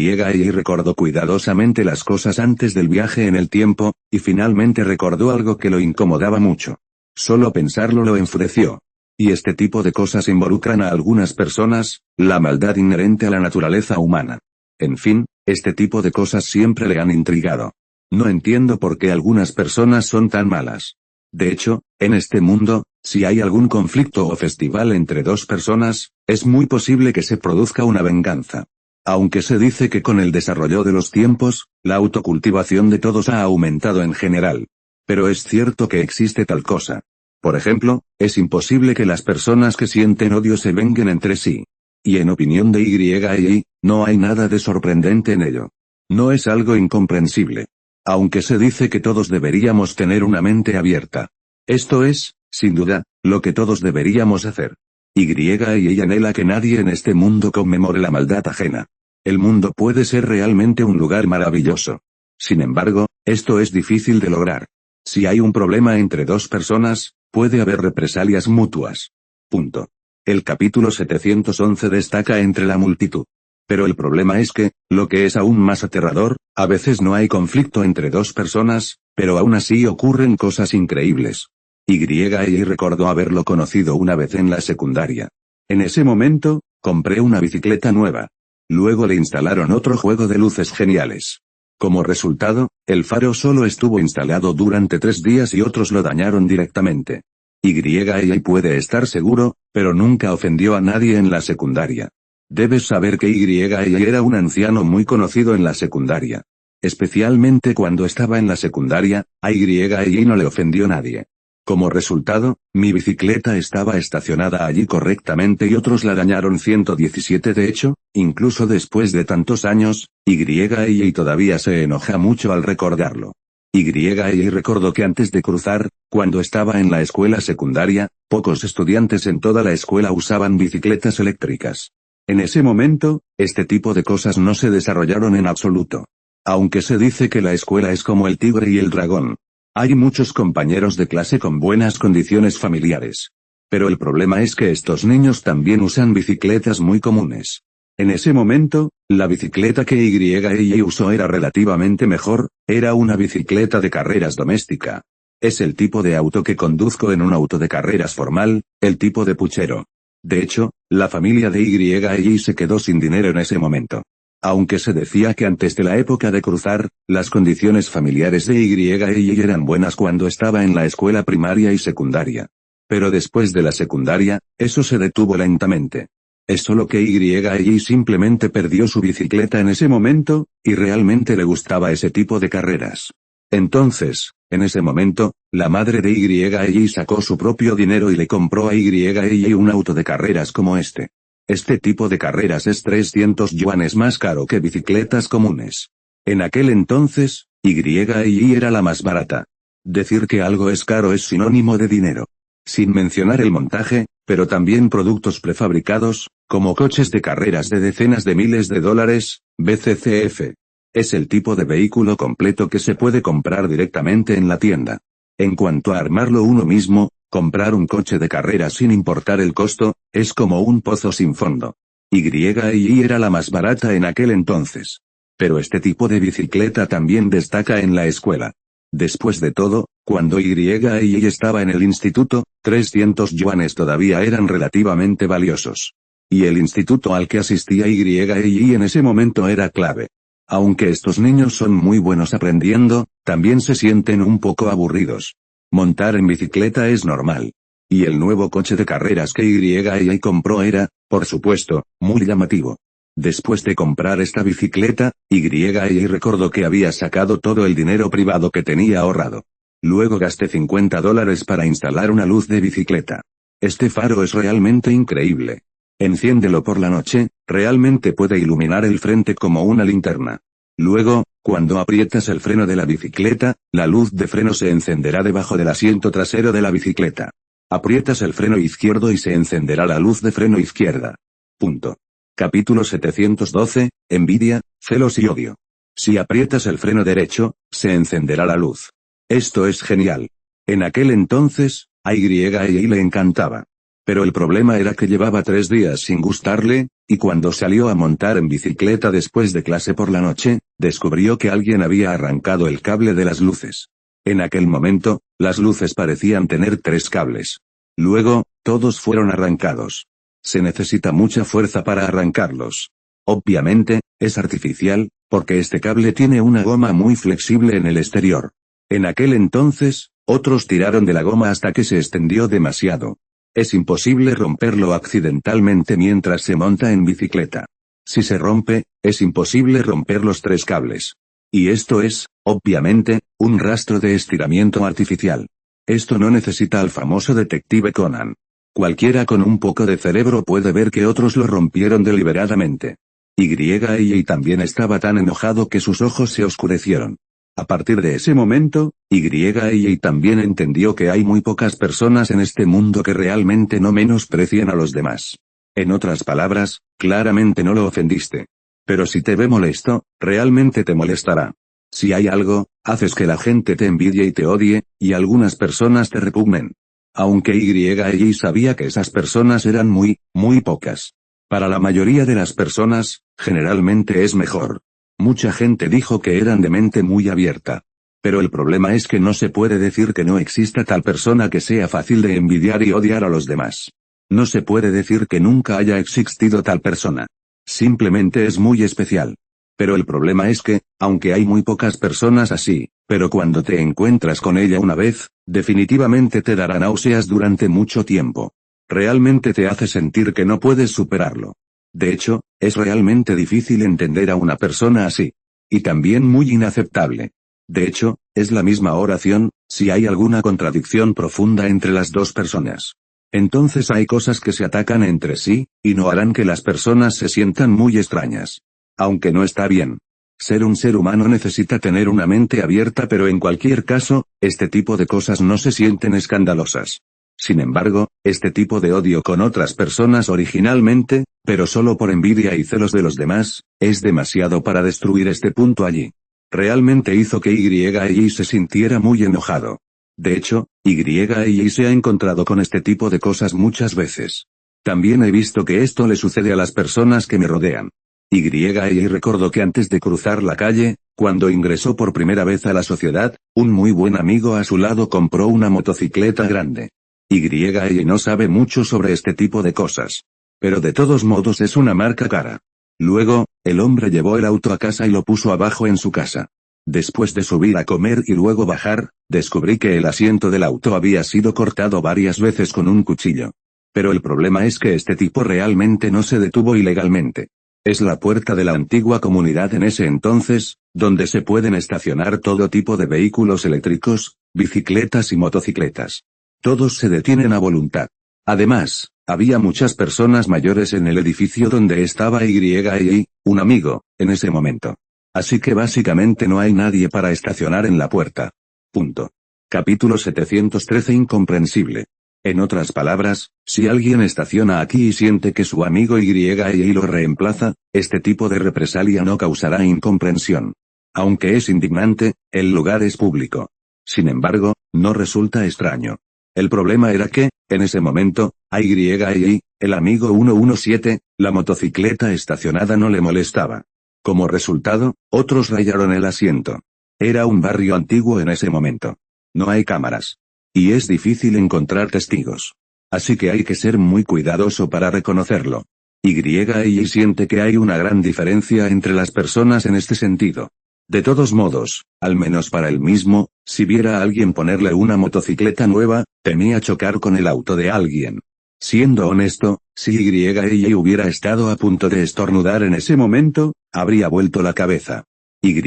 recordó cuidadosamente las cosas antes del viaje en el tiempo, y finalmente recordó algo que lo incomodaba mucho. Solo pensarlo lo enfureció. Y este tipo de cosas involucran a algunas personas, la maldad inherente a la naturaleza humana. En fin, este tipo de cosas siempre le han intrigado. No entiendo por qué algunas personas son tan malas. De hecho, en este mundo, si hay algún conflicto o festival entre 2 personas, es muy posible que se produzca una venganza. Aunque se dice que con el desarrollo de los tiempos, la autocultivación de todos ha aumentado en general. Pero es cierto que existe tal cosa. Por ejemplo, es imposible que las personas que sienten odio se venguen entre sí. Y en opinión de Y, no hay nada de sorprendente en ello. No es algo incomprensible. Aunque se dice que todos deberíamos tener una mente abierta. Esto es, sin duda, lo que todos deberíamos hacer. Y anhela que nadie en este mundo conmemore la maldad ajena. El mundo puede ser realmente un lugar maravilloso. Sin embargo, esto es difícil de lograr. Si hay un problema entre 2 personas, puede haber represalias mutuas. Punto. El capítulo 711 destaca entre la multitud. Pero el problema es que, lo que es aún más aterrador, a veces no hay conflicto entre dos personas, pero aún así ocurren cosas increíbles. Ella recordó haberlo conocido una vez en la secundaria. En ese momento, compré una bicicleta nueva. Luego le instalaron otro juego de luces geniales. Como resultado, el faro solo estuvo instalado durante 3 días y otros lo dañaron directamente. Ella puede estar seguro, pero nunca ofendió a nadie en la secundaria. Debes saber que Ella era un anciano muy conocido en la secundaria. Especialmente cuando estaba en la secundaria, a Ella no le ofendió nadie. Como resultado, mi bicicleta estaba estacionada allí correctamente y otros la dañaron 117 de hecho, incluso después de tantos años, Ella todavía se enoja mucho al recordarlo. Ella recordó que antes de cruzar, cuando estaba en la escuela secundaria, pocos estudiantes en toda la escuela usaban bicicletas eléctricas. En ese momento, este tipo de cosas no se desarrollaron en absoluto. Aunque se dice que la escuela es como el tigre y el dragón. Hay muchos compañeros de clase con buenas condiciones familiares. Pero el problema es que estos niños también usan bicicletas muy comunes. En ese momento, la bicicleta que Ella usó era relativamente mejor, era una bicicleta de carreras doméstica. Es el tipo de auto que conduzco en un auto de carreras formal, el tipo de puchero. De hecho, la familia de Ella se quedó sin dinero en ese momento. Aunque se decía que antes de la época de cruzar, las condiciones familiares de Ella eran buenas cuando estaba en la escuela primaria y secundaria. Pero después de la secundaria, eso se detuvo lentamente. Es solo que Ella simplemente perdió su bicicleta en ese momento, y realmente le gustaba ese tipo de carreras. Entonces, en ese momento, la madre de Ella sacó su propio dinero y le compró a Ella un auto de carreras como este. Este tipo de carreras es 300 yuanes más caro que bicicletas comunes. En aquel entonces, Ella era la más barata. Decir que algo es caro es sinónimo de dinero. Sin mencionar el montaje, pero también productos prefabricados, como coches de carreras de decenas de miles de dólares, BCCF. Es el tipo de vehículo completo que se puede comprar directamente en la tienda. En cuanto a armarlo uno mismo, comprar un coche de carreras sin importar el costo, es como un pozo sin fondo. Ella era la más barata en aquel entonces. Pero este tipo de bicicleta también destaca en la escuela. Después de todo, cuando Ella estaba en el instituto, 300 yuanes todavía eran relativamente valiosos. Y el instituto al que asistía Ella en ese momento era clave. Aunque estos niños son muy buenos aprendiendo, también se sienten un poco aburridos. Montar en bicicleta es normal. Y el nuevo coche de carreras que Ella compró era, por supuesto, muy llamativo. Después de comprar esta bicicleta, Ella recordó que había sacado todo el dinero privado que tenía ahorrado. Luego gasté $50 para instalar una luz de bicicleta. Este faro es realmente increíble. Enciéndelo por la noche, realmente puede iluminar el frente como una linterna. Luego, cuando aprietas el freno de la bicicleta, la luz de freno se encenderá debajo del asiento trasero de la bicicleta. Aprietas el freno izquierdo y se encenderá la luz de freno izquierda. Punto. Capítulo 712, envidia, celos y odio. Si aprietas el freno derecho, se encenderá la luz. Esto es genial. En aquel entonces, a Ella le encantaba. Pero el problema era que llevaba 3 días sin gustarle, y cuando salió a montar en bicicleta después de clase por la noche, descubrió que alguien había arrancado el cable de las luces. En aquel momento, las luces parecían tener 3 cables. Luego, todos fueron arrancados. Se necesita mucha fuerza para arrancarlos. Obviamente, es artificial, porque este cable tiene una goma muy flexible en el exterior. En aquel entonces, otros tiraron de la goma hasta que se extendió demasiado. Es imposible romperlo accidentalmente mientras se monta en bicicleta. Si se rompe, es imposible romper los 3 cables. Y esto es, obviamente, un rastro de estiramiento artificial. Esto no necesita al famoso detective Conan. Cualquiera con un poco de cerebro puede ver que otros lo rompieron deliberadamente. Y también estaba tan enojado que sus ojos se oscurecieron. A partir de ese momento, y también entendió que hay muy pocas personas en este mundo que realmente no menosprecian a los demás. En otras palabras, claramente no lo ofendiste. Pero si te ve molesto, realmente te molestará. Si hay algo, haces que la gente te envidie y te odie, y algunas personas te repugnen. Aunque Y sabía que esas personas eran muy pocas. Para la mayoría de las personas, generalmente es mejor. Mucha gente dijo que eran de mente muy abierta. Pero el problema es que no se puede decir que no exista tal persona que sea fácil de envidiar y odiar a los demás. No se puede decir que nunca haya existido tal persona. Simplemente es muy especial. Pero el problema es que, aunque hay muy pocas personas así, pero cuando te encuentras con ella una vez, definitivamente te dará náuseas durante mucho tiempo. Realmente te hace sentir que no puedes superarlo. De hecho, es realmente difícil entender a una persona así. Y también muy inaceptable. De hecho, es la misma oración, si hay alguna contradicción profunda entre las dos personas. Entonces hay cosas que se atacan entre sí, y no harán que las personas se sientan muy extrañas. Aunque no está bien. Ser un ser humano necesita tener una mente abierta, pero en cualquier caso, este tipo de cosas no se sienten escandalosas. Sin embargo, este tipo de odio con otras personas originalmente, pero solo por envidia y celos de los demás, es demasiado para destruir este punto allí. Realmente hizo que Y se sintiera muy enojado. De hecho, Y se ha encontrado con este tipo de cosas muchas veces. También he visto que esto le sucede a las personas que me rodean. Y recordó que antes de cruzar la calle, cuando ingresó por primera vez a la sociedad, un muy buen amigo a su lado compró una motocicleta grande. Y no sabe mucho sobre este tipo de cosas. Pero de todos modos es una marca cara. Luego, el hombre llevó el auto a casa y lo puso abajo en su casa. Después de subir a comer y luego bajar, descubrí que el asiento del auto había sido cortado varias veces con un cuchillo. Pero el problema es que este tipo realmente no se detuvo ilegalmente. Es la puerta de la antigua comunidad en ese entonces, donde se pueden estacionar todo tipo de vehículos eléctricos, bicicletas y motocicletas. Todos se detienen a voluntad. Además, había muchas personas mayores en el edificio donde estaba Y, un amigo, en ese momento. Así que básicamente no hay nadie para estacionar en la puerta. Punto. Capítulo 713 Incomprensible. En otras palabras, si alguien estaciona aquí y siente que su amigo Y lo reemplaza, este tipo de represalia no causará incomprensión. Aunque es indignante, el lugar es público. Sin embargo, no resulta extraño. El problema era que, en ese momento, a Y, el amigo 117, la motocicleta estacionada no le molestaba. Como resultado, otros rayaron el asiento. Era un barrio antiguo en ese momento. No hay cámaras. Y es difícil encontrar testigos. Así que hay que ser muy cuidadoso para reconocerlo. Y siente que hay una gran diferencia entre las personas en este sentido. De todos modos, al menos para él mismo, si viera a alguien ponerle una motocicleta nueva, temía chocar con el auto de alguien. Siendo honesto, si Y hubiera estado a punto de estornudar en ese momento, habría vuelto la cabeza. Y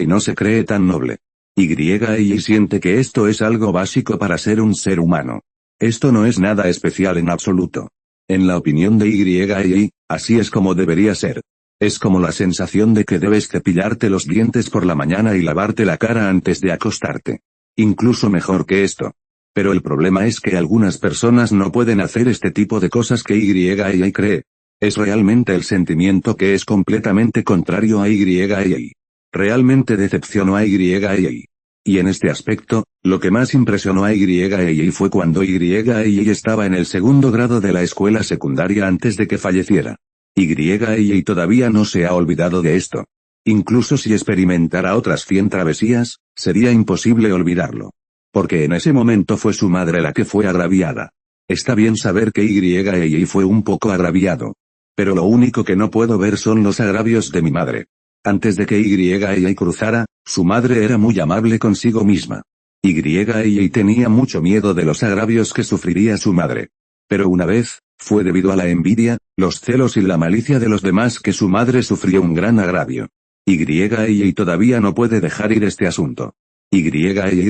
no se cree tan noble. Y siente que esto es algo básico para ser un ser humano. Esto no es nada especial en absoluto. En la opinión de Y, así es como debería ser. Es como la sensación de que debes cepillarte los dientes por la mañana y lavarte la cara antes de acostarte. Incluso mejor que esto. Pero el problema es que algunas personas no pueden hacer este tipo de cosas que Y cree. Es realmente el sentimiento que es completamente contrario a Y. Realmente decepcionó a Y. Y en este aspecto, lo que más impresionó a Y fue cuando Y estaba en el segundo grado de la escuela secundaria antes de que falleciera. Y todavía no se ha olvidado de esto. Incluso si experimentara otras 100 travesías, sería imposible olvidarlo. Porque en ese momento fue su madre la que fue agraviada. Está bien saber que Y fue un poco agraviado. Pero lo único que no puedo ver son los agravios de mi madre. Antes de que Y cruzara, su madre era muy amable consigo misma. Y tenía mucho miedo de los agravios que sufriría su madre. Pero una vez, fue debido a la envidia, los celos y la malicia de los demás que su madre sufrió un gran agravio. Y todavía no puede dejar ir este asunto. Y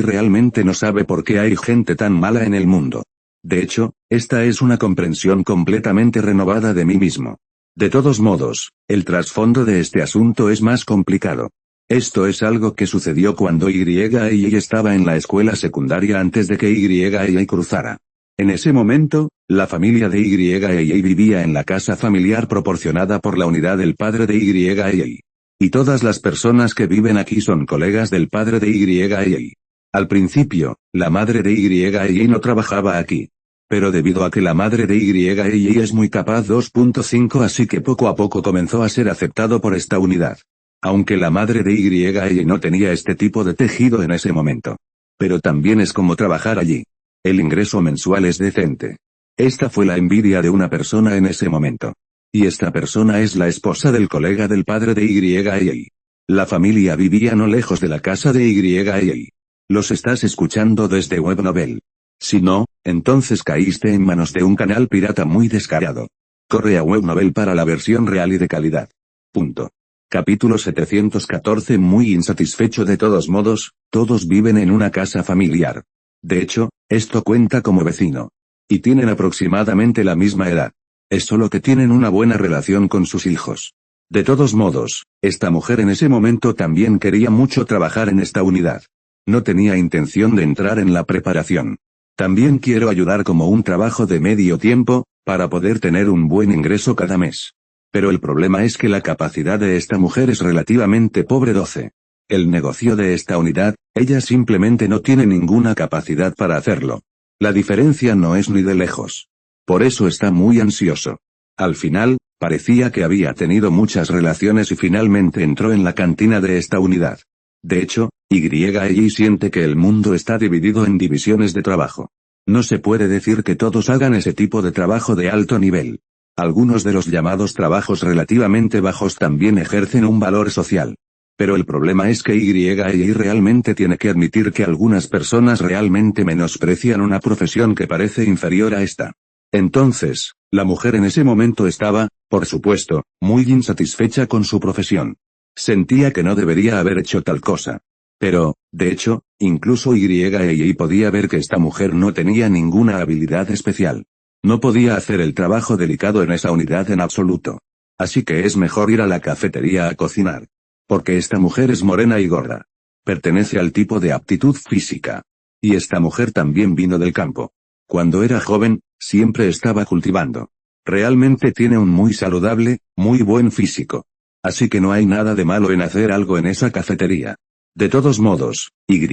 realmente no sabe por qué hay gente tan mala en el mundo. De hecho, esta es una comprensión completamente renovada de mí mismo. De todos modos, el trasfondo de este asunto es más complicado. Esto es algo que sucedió cuando Y estaba en la escuela secundaria antes de que Y cruzara. En ese momento, la familia de Y vivía en la casa familiar proporcionada por la unidad del padre de Y. Y todas las personas que viven aquí son colegas del padre de Y. Al principio, la madre de Y no trabajaba aquí. Pero debido a que la madre de Y es muy capaz 2.5, así que poco a poco comenzó a ser aceptado por esta unidad. Aunque la madre de Y no tenía este tipo de tejido en ese momento. Pero también es como trabajar allí. El ingreso mensual es decente. Esta fue la envidia de una persona en ese momento. Y esta persona es la esposa del colega del padre de Y. La familia vivía no lejos de la casa de Y. Los estás escuchando desde Webnovel. Si no, entonces caíste en manos de un canal pirata muy descarado. Corre a Webnovel para la versión real y de calidad. Punto. Capítulo 714. Muy insatisfecho. De todos modos, todos viven en una casa familiar. De hecho, esto cuenta como vecino. Y tienen aproximadamente la misma edad. Es solo que tienen una buena relación con sus hijos. De todos modos, esta mujer en ese momento también quería mucho trabajar en esta unidad. No tenía intención de entrar en la preparación. También quiero ayudar como un trabajo de medio tiempo, para poder tener un buen ingreso cada mes. Pero el problema es que la capacidad de esta mujer es relativamente pobre. 12. El negocio de esta unidad, ella simplemente no tiene ninguna capacidad para hacerlo. La diferencia no es ni de lejos. Por eso está muy ansioso. Al final, parecía que había tenido muchas relaciones y finalmente entró en la cantina de esta unidad. De hecho, Y siente que el mundo está dividido en divisiones de trabajo. No se puede decir que todos hagan ese tipo de trabajo de alto nivel. Algunos de los llamados trabajos relativamente bajos también ejercen un valor social. Pero el problema es que Y realmente tiene que admitir que algunas personas realmente menosprecian una profesión que parece inferior a esta. Entonces, la mujer en ese momento estaba, por supuesto, muy insatisfecha con su profesión. Sentía que no debería haber hecho tal cosa. Pero, de hecho, incluso Y podía ver que esta mujer no tenía ninguna habilidad especial. No podía hacer el trabajo delicado en esa unidad en absoluto. Así que es mejor ir a la cafetería a cocinar. Porque esta mujer es morena y gorda. Pertenece al tipo de aptitud física. Y esta mujer también vino del campo. Cuando era joven, siempre estaba cultivando. Realmente tiene un muy saludable, muy buen físico. Así que no hay nada de malo en hacer algo en esa cafetería. De todos modos, Y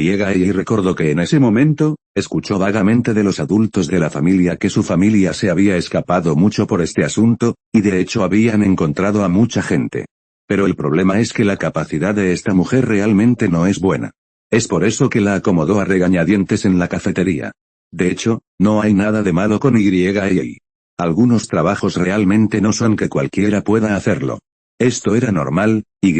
recordó que en ese momento, escuchó vagamente de los adultos de la familia que su familia se había escapado mucho por este asunto, y de hecho habían encontrado a mucha gente. Pero el problema es que la capacidad de esta mujer realmente no es buena. Es por eso que la acomodó a regañadientes en la cafetería. De hecho, no hay nada de malo con Y. Algunos trabajos realmente no son que cualquiera pueda hacerlo. Esto era normal, Y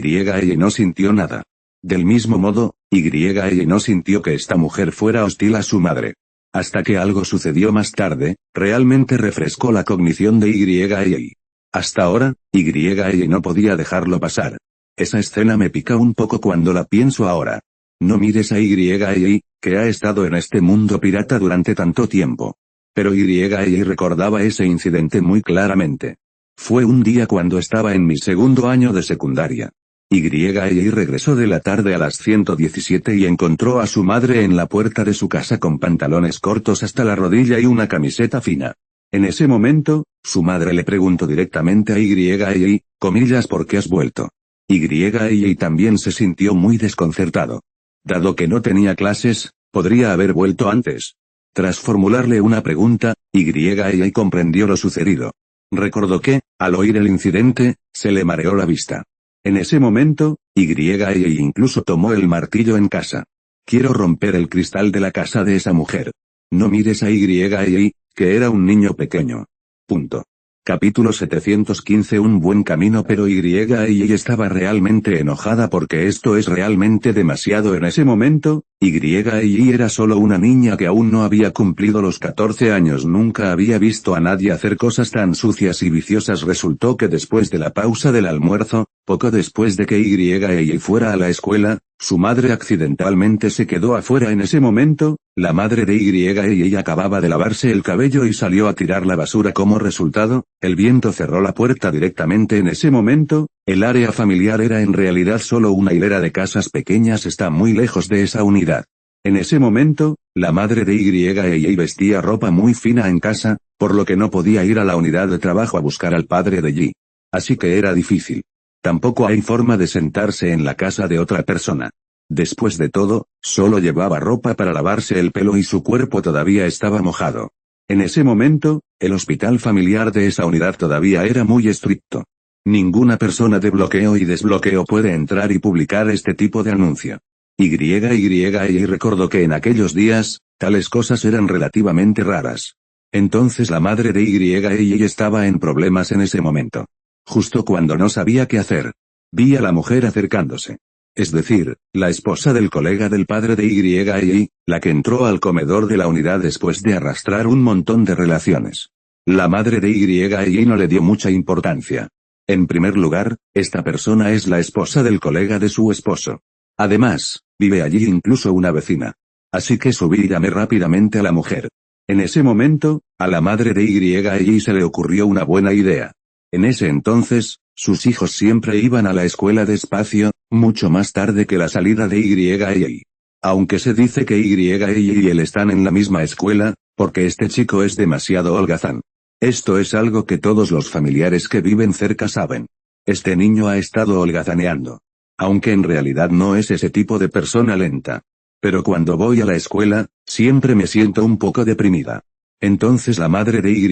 no sintió nada. Del mismo modo, Y no sintió que esta mujer fuera hostil a su madre. Hasta que algo sucedió más tarde, realmente refrescó la cognición de Y. Hasta ahora, Y no podía dejarlo pasar. Esa escena me pica un poco cuando la pienso ahora. No mires a Y, que ha estado en este mundo pirata durante tanto tiempo. Pero Y recordaba ese incidente muy claramente. Fue un día cuando estaba en mi segundo año de secundaria. Y regresó de la tarde a las 117 y encontró a su madre en la puerta de su casa con pantalones cortos hasta la rodilla y una camiseta fina. En ese momento, su madre le preguntó directamente a Y, comillas, ¿por qué has vuelto? Y también se sintió muy desconcertado. Dado que no tenía clases, podría haber vuelto antes. Tras formularle una pregunta, Y comprendió lo sucedido. Recordó que, al oír el incidente, se le mareó la vista. En ese momento, Y incluso tomó el martillo en casa. Quiero romper el cristal de la casa de esa mujer. No mires a Y, que era un niño pequeño. Punto. Capítulo 715. Un buen camino. Pero Y estaba realmente enojada porque esto es realmente demasiado en ese momento. Y era solo una niña que aún no había cumplido los 14 años. Nunca había visto a nadie hacer cosas tan sucias y viciosas. Resultó que después de la pausa del almuerzo, poco después de que Y fuera a la escuela, su madre accidentalmente se quedó afuera en ese momento. La madre de Y acababa de lavarse el cabello y salió a tirar la basura. Como resultado, el viento cerró la puerta directamente en ese momento. El área familiar era en realidad solo una hilera de casas pequeñas, está muy lejos de esa unidad. En ese momento, la madre de Y vestía ropa muy fina en casa, por lo que no podía ir a la unidad de trabajo a buscar al padre de Yi. Así que era difícil. Tampoco hay forma de sentarse en la casa de otra persona. Después de todo, solo llevaba ropa para lavarse el pelo y su cuerpo todavía estaba mojado. En ese momento, el hospital familiar de esa unidad todavía era muy estricto. Ninguna persona de bloqueo y desbloqueo puede entrar y publicar este tipo de anuncio. Y recordó que en aquellos días, tales cosas eran relativamente raras. Entonces la madre de Y estaba en problemas en ese momento. Justo cuando no sabía qué hacer. Vi a la mujer acercándose. Es decir, la esposa del colega del padre de Y, la que entró al comedor de la unidad después de arrastrar un montón de relaciones. La madre de Y no le dio mucha importancia. En primer lugar, esta persona es la esposa del colega de su esposo. Además, vive allí incluso una vecina. Así que subí y llamé rápidamente a la mujer. En ese momento, a la madre de Y se le ocurrió una buena idea. En ese entonces, sus hijos siempre iban a la escuela despacio, mucho más tarde que la salida de Y. Aunque se dice que Y y él están en la misma escuela, porque este chico es demasiado holgazán. Esto es algo que todos los familiares que viven cerca saben. Este niño ha estado holgazaneando. Aunque en realidad no es ese tipo de persona lenta. Pero cuando voy a la escuela, siempre me siento un poco deprimida. Entonces la madre de Y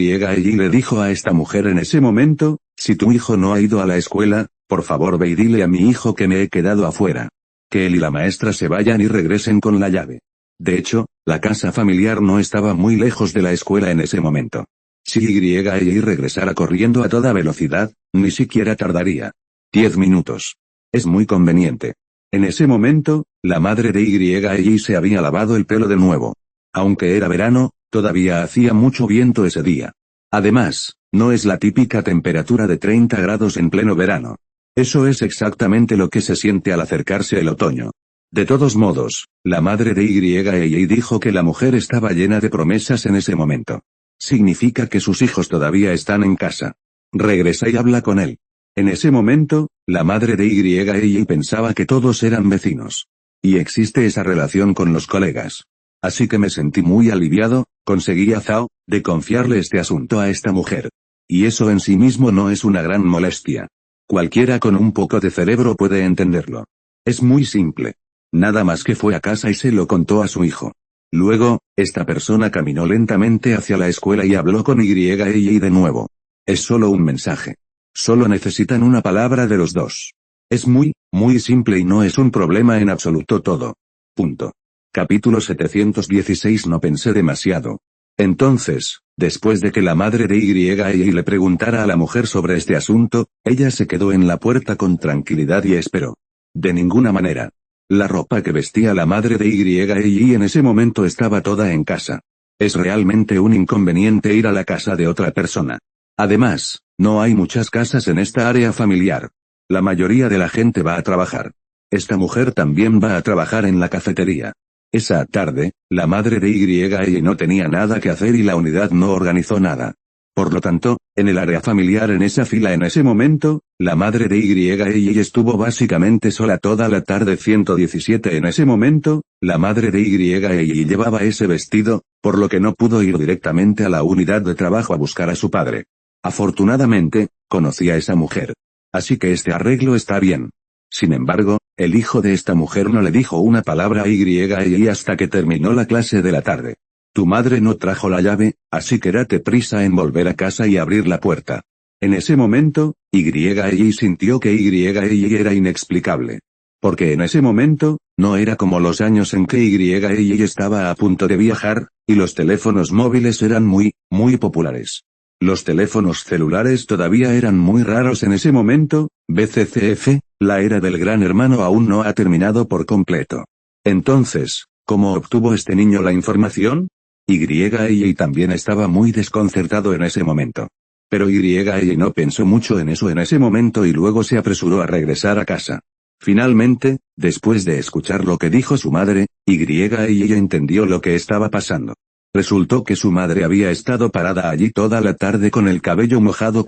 le dijo a esta mujer en ese momento, si tu hijo no ha ido a la escuela, por favor ve y dile a mi hijo que me he quedado afuera. Que él y la maestra se vayan y regresen con la llave. De hecho, la casa familiar no estaba muy lejos de la escuela en ese momento. Si Y regresara corriendo a toda velocidad, ni siquiera tardaría 10 minutos. Es muy conveniente. En ese momento, la madre de Y se había lavado el pelo de nuevo. Aunque era verano, todavía hacía mucho viento ese día. Además, no es la típica temperatura de 30 grados en pleno verano. Eso es exactamente lo que se siente al acercarse el otoño. De todos modos, la madre de Y dijo que la mujer estaba llena de promesas en ese momento. Significa que sus hijos todavía están en casa. Regresa y habla con él. En ese momento, la madre de Y pensaba que todos eran vecinos. Y existe esa relación con los colegas. Así que me sentí muy aliviado, conseguí a Zhao, de confiarle este asunto a esta mujer. Y eso en sí mismo no es una gran molestia. Cualquiera con un poco de cerebro puede entenderlo. Es muy simple. Nada más que fue a casa y se lo contó a su hijo. Luego, esta persona caminó lentamente hacia la escuela y habló con Y de nuevo. Es solo un mensaje. Solo necesitan una palabra de los dos. Es muy simple y no es un problema en absoluto todo. Punto. Capítulo 716. No pensé demasiado. Entonces, después de que la madre de Y le preguntara a la mujer sobre este asunto, ella se quedó en la puerta con tranquilidad y esperó. De ninguna manera. La ropa que vestía la madre de Y en ese momento estaba toda en casa. Es realmente un inconveniente ir a la casa de otra persona. Además, no hay muchas casas en esta área familiar. La mayoría de la gente va a trabajar. Esta mujer también va a trabajar en la cafetería. Esa tarde, la madre de Y no tenía nada que hacer y la unidad no organizó nada. Por lo tanto, en el área familiar en esa fila en ese momento, la madre de Y estuvo básicamente sola toda la tarde. 117. En ese momento, la madre de Y llevaba ese vestido, por lo que no pudo ir directamente a la unidad de trabajo a buscar a su padre. Afortunadamente, conocía a esa mujer. Así que este arreglo está bien. Sin embargo, el hijo de esta mujer no le dijo una palabra a Y hasta que terminó la clase de la tarde. Tu madre no trajo la llave, así que date prisa en volver a casa y abrir la puerta. En ese momento, Y sintió que Y era inexplicable. Porque en ese momento, no era como los años en que Y estaba a punto de viajar, y los teléfonos móviles eran muy populares. Los teléfonos celulares todavía eran muy raros en ese momento. BCCF, la era del gran hermano aún no ha terminado por completo. Entonces, ¿cómo obtuvo este niño la información? Y también estaba muy desconcertado en ese momento. Pero Y no pensó mucho en eso en ese momento y luego se apresuró a regresar a casa. Finalmente, después de escuchar lo que dijo su madre, Y entendió lo que estaba pasando. Resultó que su madre había estado parada allí toda la tarde con el cabello mojado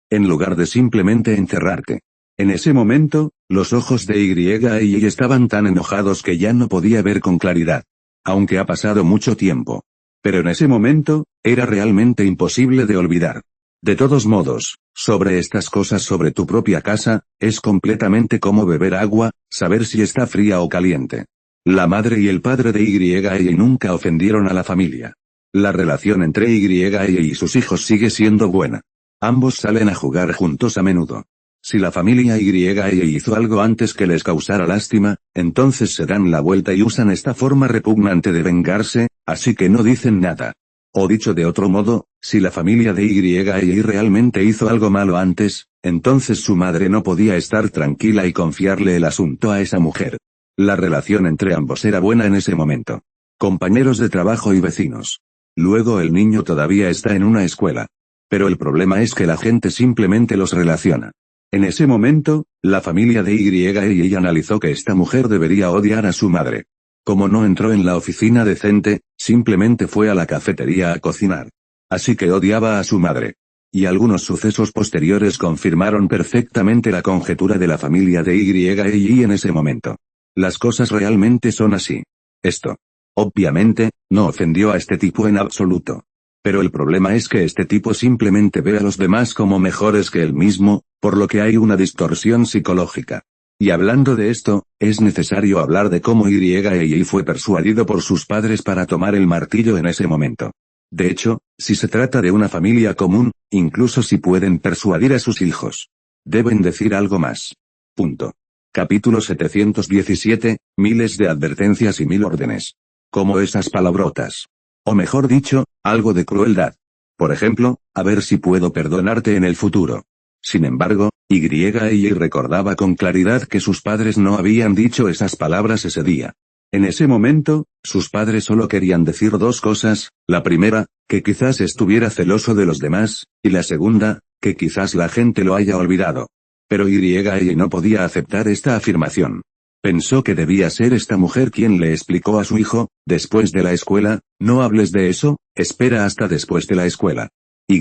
en lugar de simplemente encerrarte. En ese momento, los ojos de Y estaban tan enojados que ya no podía ver con claridad. Aunque ha pasado mucho tiempo. Pero en ese momento, era realmente imposible de olvidar. De todos modos, sobre estas cosas sobre tu propia casa, es completamente como beber agua, saber si está fría o caliente. La madre y el padre de Y nunca ofendieron a la familia. La relación entre Y sus hijos sigue siendo buena. Ambos salen a jugar juntos a menudo. Si la familia Y hizo algo antes que les causara lástima, entonces se dan la vuelta y usan esta forma repugnante de vengarse, así que no dicen nada. O dicho de otro modo, si la familia de Y realmente hizo algo malo antes, entonces su madre no podía estar tranquila y confiarle el asunto a esa mujer. La relación entre ambos era buena en ese momento. Compañeros de trabajo y vecinos. Luego el niño todavía está en una escuela. Pero el problema es que la gente simplemente los relaciona. En ese momento, la familia de Y analizó que esta mujer debería odiar a su madre. Como no entró en la oficina decente, simplemente fue a la cafetería a cocinar. Así que odiaba a su madre. Y algunos sucesos posteriores confirmaron perfectamente la conjetura de la familia de Y en ese momento. Las cosas realmente son así. Esto, obviamente, no ofendió a este tipo en absoluto. Pero el problema es que este tipo simplemente ve a los demás como mejores que él mismo, por lo que hay una distorsión psicológica. Y hablando de esto, es necesario hablar de cómo Y fue persuadido por sus padres para tomar el martillo en ese momento. De hecho, si se trata de una familia común, incluso si pueden persuadir a sus hijos, deben decir algo más. Punto. Capítulo 717, miles de advertencias y 1000 órdenes. Como esas palabrotas. O mejor dicho, algo de crueldad. Por ejemplo, a ver si puedo perdonarte en el futuro. Sin embargo, Y recordaba con claridad que sus padres no habían dicho esas palabras ese día. En ese momento, sus padres solo querían decir dos cosas, la primera, que quizás estuviera celoso de los demás, y la segunda, que quizás la gente lo haya olvidado. Pero Y no podía aceptar esta afirmación. Pensó que debía ser esta mujer quien le explicó a su hijo, después de la escuela, no hables de eso, espera hasta después de la escuela. Y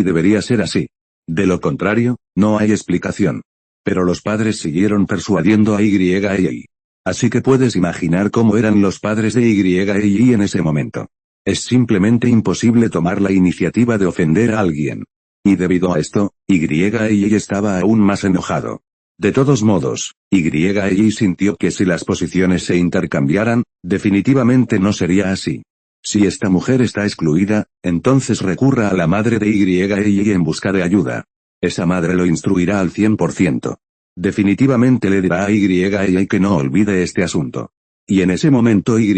debería ser así. De lo contrario, no hay explicación. Pero los padres siguieron persuadiendo a Y. Así que puedes imaginar cómo eran los padres de Y en ese momento. Es simplemente imposible tomar la iniciativa de ofender a alguien. Y debido a esto, Y estaba aún más enojado. De todos modos, Y sintió que si las posiciones se intercambiaran, definitivamente no sería así. Si esta mujer está excluida, entonces recurra a la madre de Y en busca de ayuda. Esa madre lo instruirá al 100%. Definitivamente le dirá a Y que no olvide este asunto. Y en ese momento Y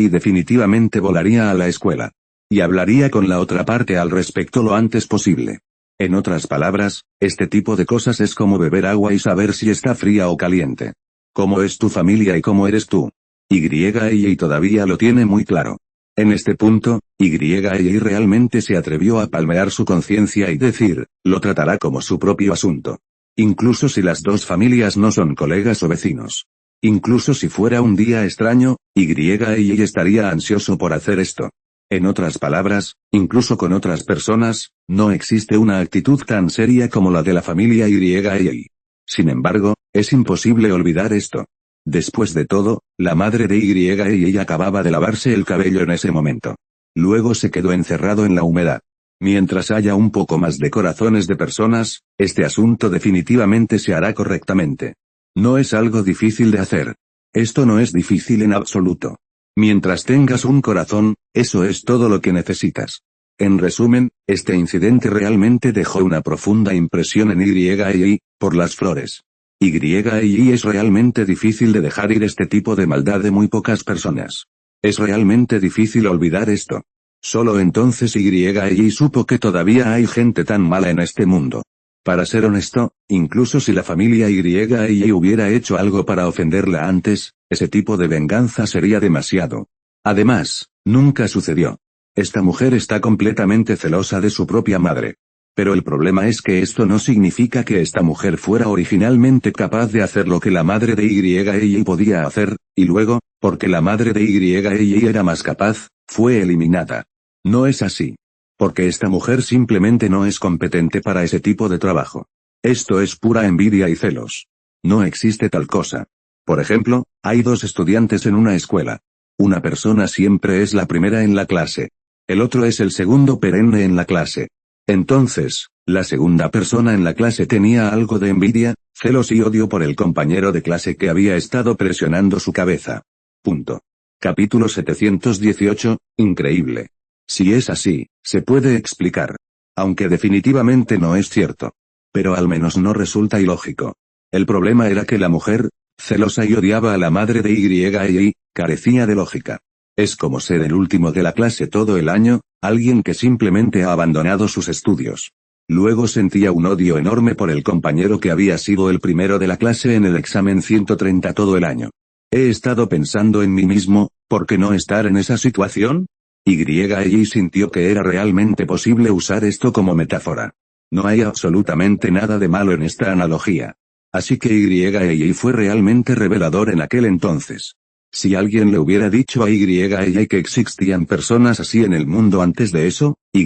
definitivamente volaría a la escuela. Y hablaría con la otra parte al respecto lo antes posible. En otras palabras, este tipo de cosas es como beber agua y saber si está fría o caliente. ¿Cómo es tu familia y cómo eres tú? Y todavía lo tiene muy claro. En este punto, Y realmente se atrevió a palmear su conciencia y decir, lo tratará como su propio asunto. Incluso si las dos familias no son colegas o vecinos. Incluso si fuera un día extraño, Y estaría ansioso por hacer esto. En otras palabras, incluso con otras personas, no existe una actitud tan seria como la de la familia Y. Sin embargo, es imposible olvidar esto. Después de todo, la madre de Y acababa de lavarse el cabello en ese momento. Luego se quedó encerrado en la humedad. Mientras haya un poco más de corazones de personas, este asunto definitivamente se hará correctamente. No es algo difícil de hacer. Esto no es difícil en absoluto. Mientras tengas un corazón, eso es todo lo que necesitas. En resumen, este incidente realmente dejó una profunda impresión en Y, por las flores. Y es realmente difícil de dejar ir este tipo de maldad de muy pocas personas. Es realmente difícil olvidar esto. Solo entonces Y supo que todavía hay gente tan mala en este mundo. Para ser honesto, incluso si la familia Y hubiera hecho algo para ofenderla antes, ese tipo de venganza sería demasiado. Además, nunca sucedió. Esta mujer está completamente celosa de su propia madre. Pero el problema es que esto no significa que esta mujer fuera originalmente capaz de hacer lo que la madre de Y podía hacer, y luego, porque la madre de Y era más capaz, fue eliminada. No es así. Porque esta mujer simplemente no es competente para ese tipo de trabajo. Esto es pura envidia y celos. No existe tal cosa. Por ejemplo, hay dos estudiantes en una escuela. Una persona siempre es la primera en la clase. El otro es el segundo perenne en la clase. Entonces, la segunda persona en la clase tenía algo de envidia, celos y odio por el compañero de clase que había estado presionando su cabeza. Punto. Capítulo 718, increíble. Si es así, se puede explicar. Aunque definitivamente no es cierto. Pero al menos no resulta ilógico. El problema era que la mujer, celosa y odiaba a la madre de Y, carecía de lógica. Es como ser el último de la clase todo el año, alguien que simplemente ha abandonado sus estudios. Luego sentía un odio enorme por el compañero que había sido el primero de la clase en el examen 130 todo el año. He estado pensando en mí mismo, ¿por qué no estar en esa situación? Y sintió que era realmente posible usar esto como metáfora. No hay absolutamente nada de malo en esta analogía. Así que Y fue realmente revelador en aquel entonces. Si alguien le hubiera dicho a Y que existían personas así en el mundo antes de eso, Y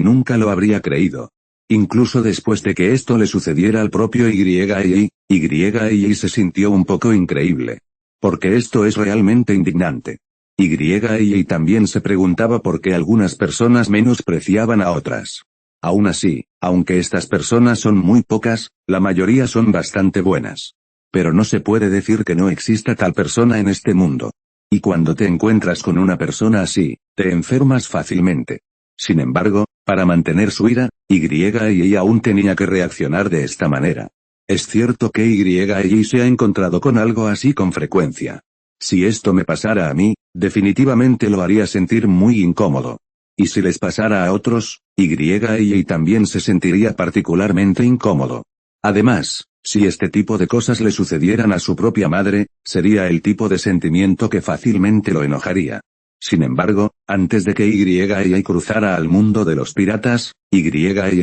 nunca lo habría creído. Incluso después de que esto le sucediera al propio Y se sintió un poco increíble. Porque esto es realmente indignante. Y también se preguntaba por qué algunas personas menospreciaban a otras. Aún así, aunque estas personas son muy pocas, la mayoría son bastante buenas. Pero no se puede decir que no exista tal persona en este mundo. Y cuando te encuentras con una persona así, te enfermas fácilmente. Sin embargo, para mantener su ira, Y aún tenía que reaccionar de esta manera. Es cierto que Y se ha encontrado con algo así con frecuencia. Si esto me pasara a mí, definitivamente lo haría sentir muy incómodo. Y si les pasara a otros, Y también se sentiría particularmente incómodo. Además, si este tipo de cosas le sucedieran a su propia madre, sería el tipo de sentimiento que fácilmente lo enojaría. Sin embargo, antes de que Y cruzara al mundo de los piratas, Y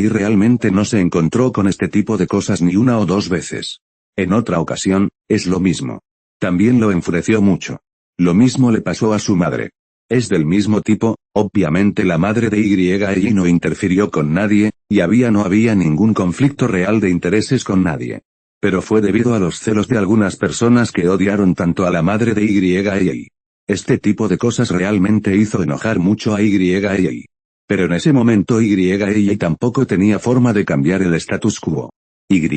realmente no se encontró con este tipo de cosas ni una o dos veces. En otra ocasión, es lo mismo. También lo enfureció mucho. Lo mismo le pasó a su madre. Es del mismo tipo, obviamente la madre de Y no interfirió con nadie, y no había ningún conflicto real de intereses con nadie. Pero fue debido a los celos de algunas personas que odiaron tanto a la madre de Y. Este tipo de cosas realmente hizo enojar mucho a Y. Pero en ese momento Y tampoco tenía forma de cambiar el status quo. Y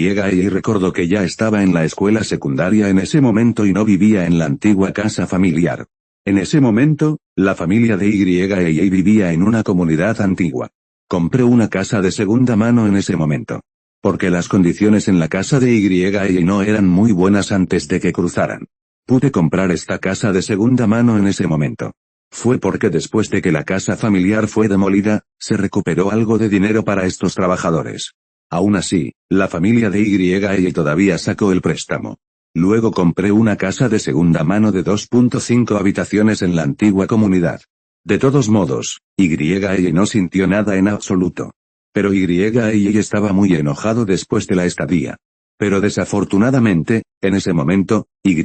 recordó que ya estaba en la escuela secundaria en ese momento y no vivía en la antigua casa familiar. En ese momento, la familia de Y vivía en una comunidad antigua. Compré una casa de segunda mano en ese momento. Porque las condiciones en la casa de Y no eran muy buenas antes de que cruzaran. Pude comprar esta casa de segunda mano en ese momento. Fue porque después de que la casa familiar fue demolida, se recuperó algo de dinero para estos trabajadores. Aún así, la familia de Y todavía sacó el préstamo. Luego compré una casa de segunda mano de 2.5 habitaciones en la antigua comunidad. De todos modos, Y no sintió nada en absoluto. Pero Y estaba muy enojado después de la estadía. Pero desafortunadamente, en ese momento, Y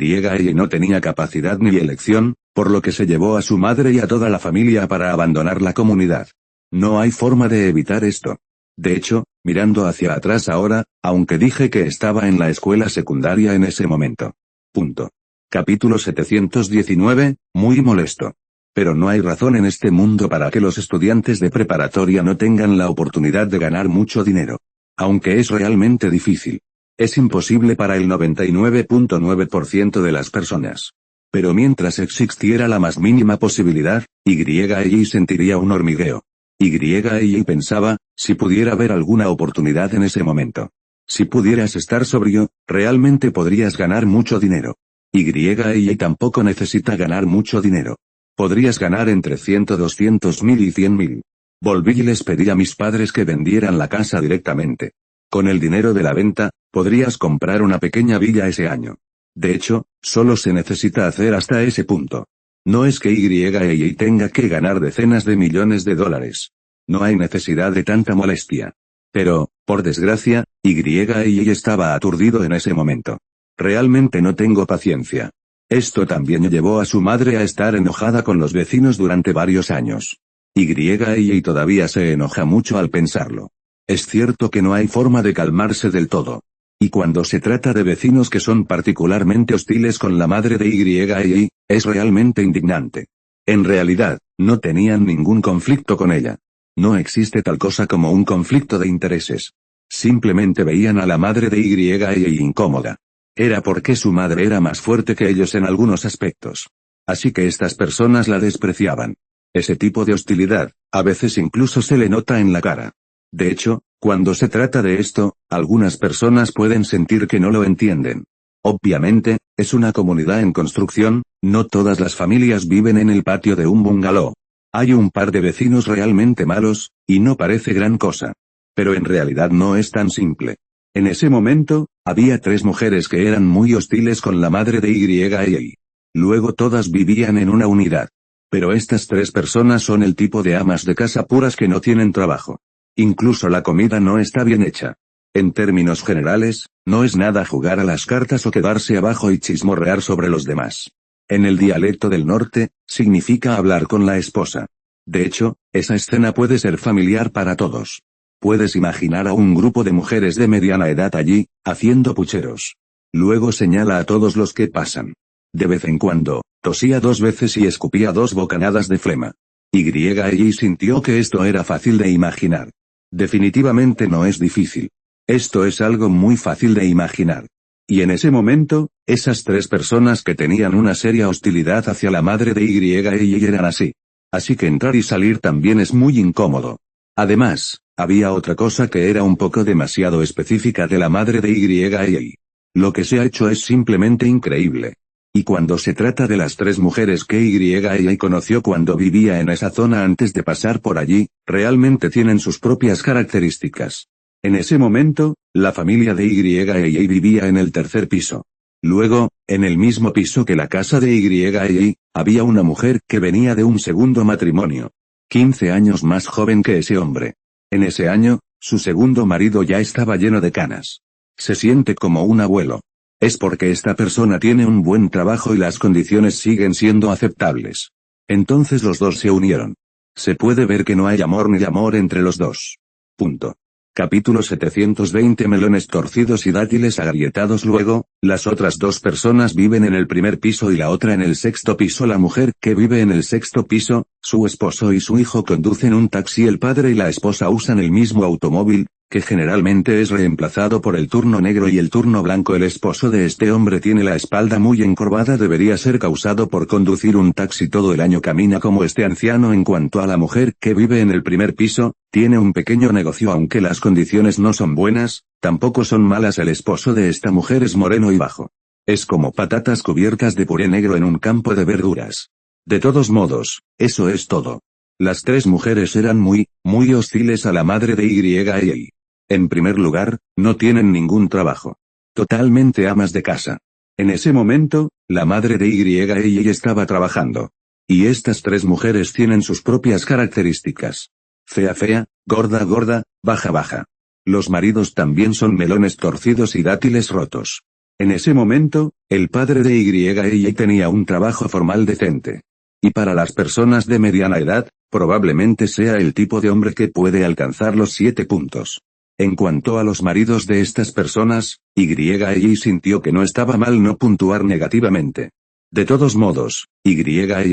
no tenía capacidad ni elección, por lo que se llevó a su madre y a toda la familia para abandonar la comunidad. No hay forma de evitar esto. De hecho, mirando hacia atrás ahora, aunque dije que estaba en la escuela secundaria en ese momento. Punto. Capítulo 719, muy molesto. Pero no hay razón en este mundo para que los estudiantes de preparatoria no tengan la oportunidad de ganar mucho dinero. Aunque es realmente difícil. Es imposible para el 99.9% de las personas. Pero mientras existiera la más mínima posibilidad, Y sentiría un hormigueo. Y pensaba, si pudiera haber alguna oportunidad en ese momento. Si pudieras estar sobrio, realmente podrías ganar mucho dinero. Y tampoco necesita ganar mucho dinero. Podrías ganar entre 100, 200 mil y 100 mil. Volví y les pedí a mis padres que vendieran la casa directamente. Con el dinero de la venta, podrías comprar una pequeña villa ese año. De hecho, solo se necesita hacer hasta ese punto. No es que Y tenga que ganar decenas de millones de dólares. No hay necesidad de tanta molestia. Pero, por desgracia, Y estaba aturdido en ese momento. Realmente no tengo paciencia. Esto también llevó a su madre a estar enojada con los vecinos durante varios años. Y todavía se enoja mucho al pensarlo. Es cierto que no hay forma de calmarse del todo. Y cuando se trata de vecinos que son particularmente hostiles con la madre de Y, es realmente indignante. En realidad, no tenían ningún conflicto con ella. No existe tal cosa como un conflicto de intereses. Simplemente veían a la madre de Y incómoda. Era porque su madre era más fuerte que ellos en algunos aspectos. Así que estas personas la despreciaban. Ese tipo de hostilidad, a veces incluso se le nota en la cara. De hecho, cuando se trata de esto, algunas personas pueden sentir que no lo entienden. Obviamente, es una comunidad en construcción, no todas las familias viven en el patio de un bungalow. Hay un par de vecinos realmente malos, y no parece gran cosa. Pero en realidad no es tan simple. En ese momento, había 3 mujeres que eran muy hostiles con la madre de Y. Luego todas vivían en una unidad. Pero estas 3 personas son el tipo de amas de casa puras que no tienen trabajo. Incluso la comida no está bien hecha. En términos generales, no es nada jugar a las cartas o quedarse abajo y chismorrear sobre los demás. En el dialecto del norte, significa hablar con la esposa. De hecho, esa escena puede ser familiar para todos. Puedes imaginar a un grupo de mujeres de mediana edad allí, haciendo pucheros. Luego señala a todos los que pasan. De vez en cuando, tosía 2 veces y escupía 2 bocanadas de flema. Y sintió que esto era fácil de imaginar. Definitivamente no es difícil. Esto es algo muy fácil de imaginar. Y en ese momento, esas 3 personas que tenían una seria hostilidad hacia la madre de Y eran así. Así que entrar y salir también es muy incómodo. Además, había otra cosa que era un poco demasiado específica de la madre de Y. Lo que se ha hecho es simplemente increíble. Y cuando se trata de las 3 mujeres que Y conoció cuando vivía en esa zona antes de pasar por allí, realmente tienen sus propias características. En ese momento, la familia de Y vivía en el 3er piso. Luego, en el mismo piso que la casa de Y, había una mujer que venía de un segundo matrimonio. 15 años más joven que ese hombre. En ese año, su segundo marido ya estaba lleno de canas. Se siente como un abuelo. Es porque esta persona tiene un buen trabajo y las condiciones siguen siendo aceptables. Entonces los dos se unieron. Se puede ver que no hay amor ni amor entre los dos. Punto. Capítulo 720 Melones torcidos y dátiles agrietados. Luego, las otras 2 personas viven en el 1er piso y la otra en el 6º piso. La mujer que vive en el 6º piso, su esposo y su hijo conducen un taxi. El padre y la esposa usan el mismo automóvil, que generalmente es reemplazado por el turno negro y el turno blanco. El esposo de este hombre tiene la espalda muy encorvada, debería ser causado por conducir un taxi todo el año. Camina como este anciano. En cuanto a la mujer que vive en el 1er piso, tiene un pequeño negocio. Aunque las condiciones no son buenas, tampoco son malas. El esposo de esta mujer es moreno y bajo. Es como patatas cubiertas de puré negro en un campo de verduras. De todos modos, eso es todo. Las 3 mujeres eran muy hostiles a la madre de Y. En primer lugar, no tienen ningún trabajo. Totalmente amas de casa. En ese momento, la madre de Y estaba trabajando. Y estas 3 mujeres tienen sus propias características. Fea, gorda, baja. Los maridos también son melones torcidos y dátiles rotos. En ese momento, el padre de Y tenía un trabajo formal decente. Y para las personas de mediana edad, probablemente sea el tipo de hombre que puede alcanzar los 7 puntos. En cuanto a los maridos de estas personas, Y sintió que no estaba mal no puntuar negativamente. De todos modos, Y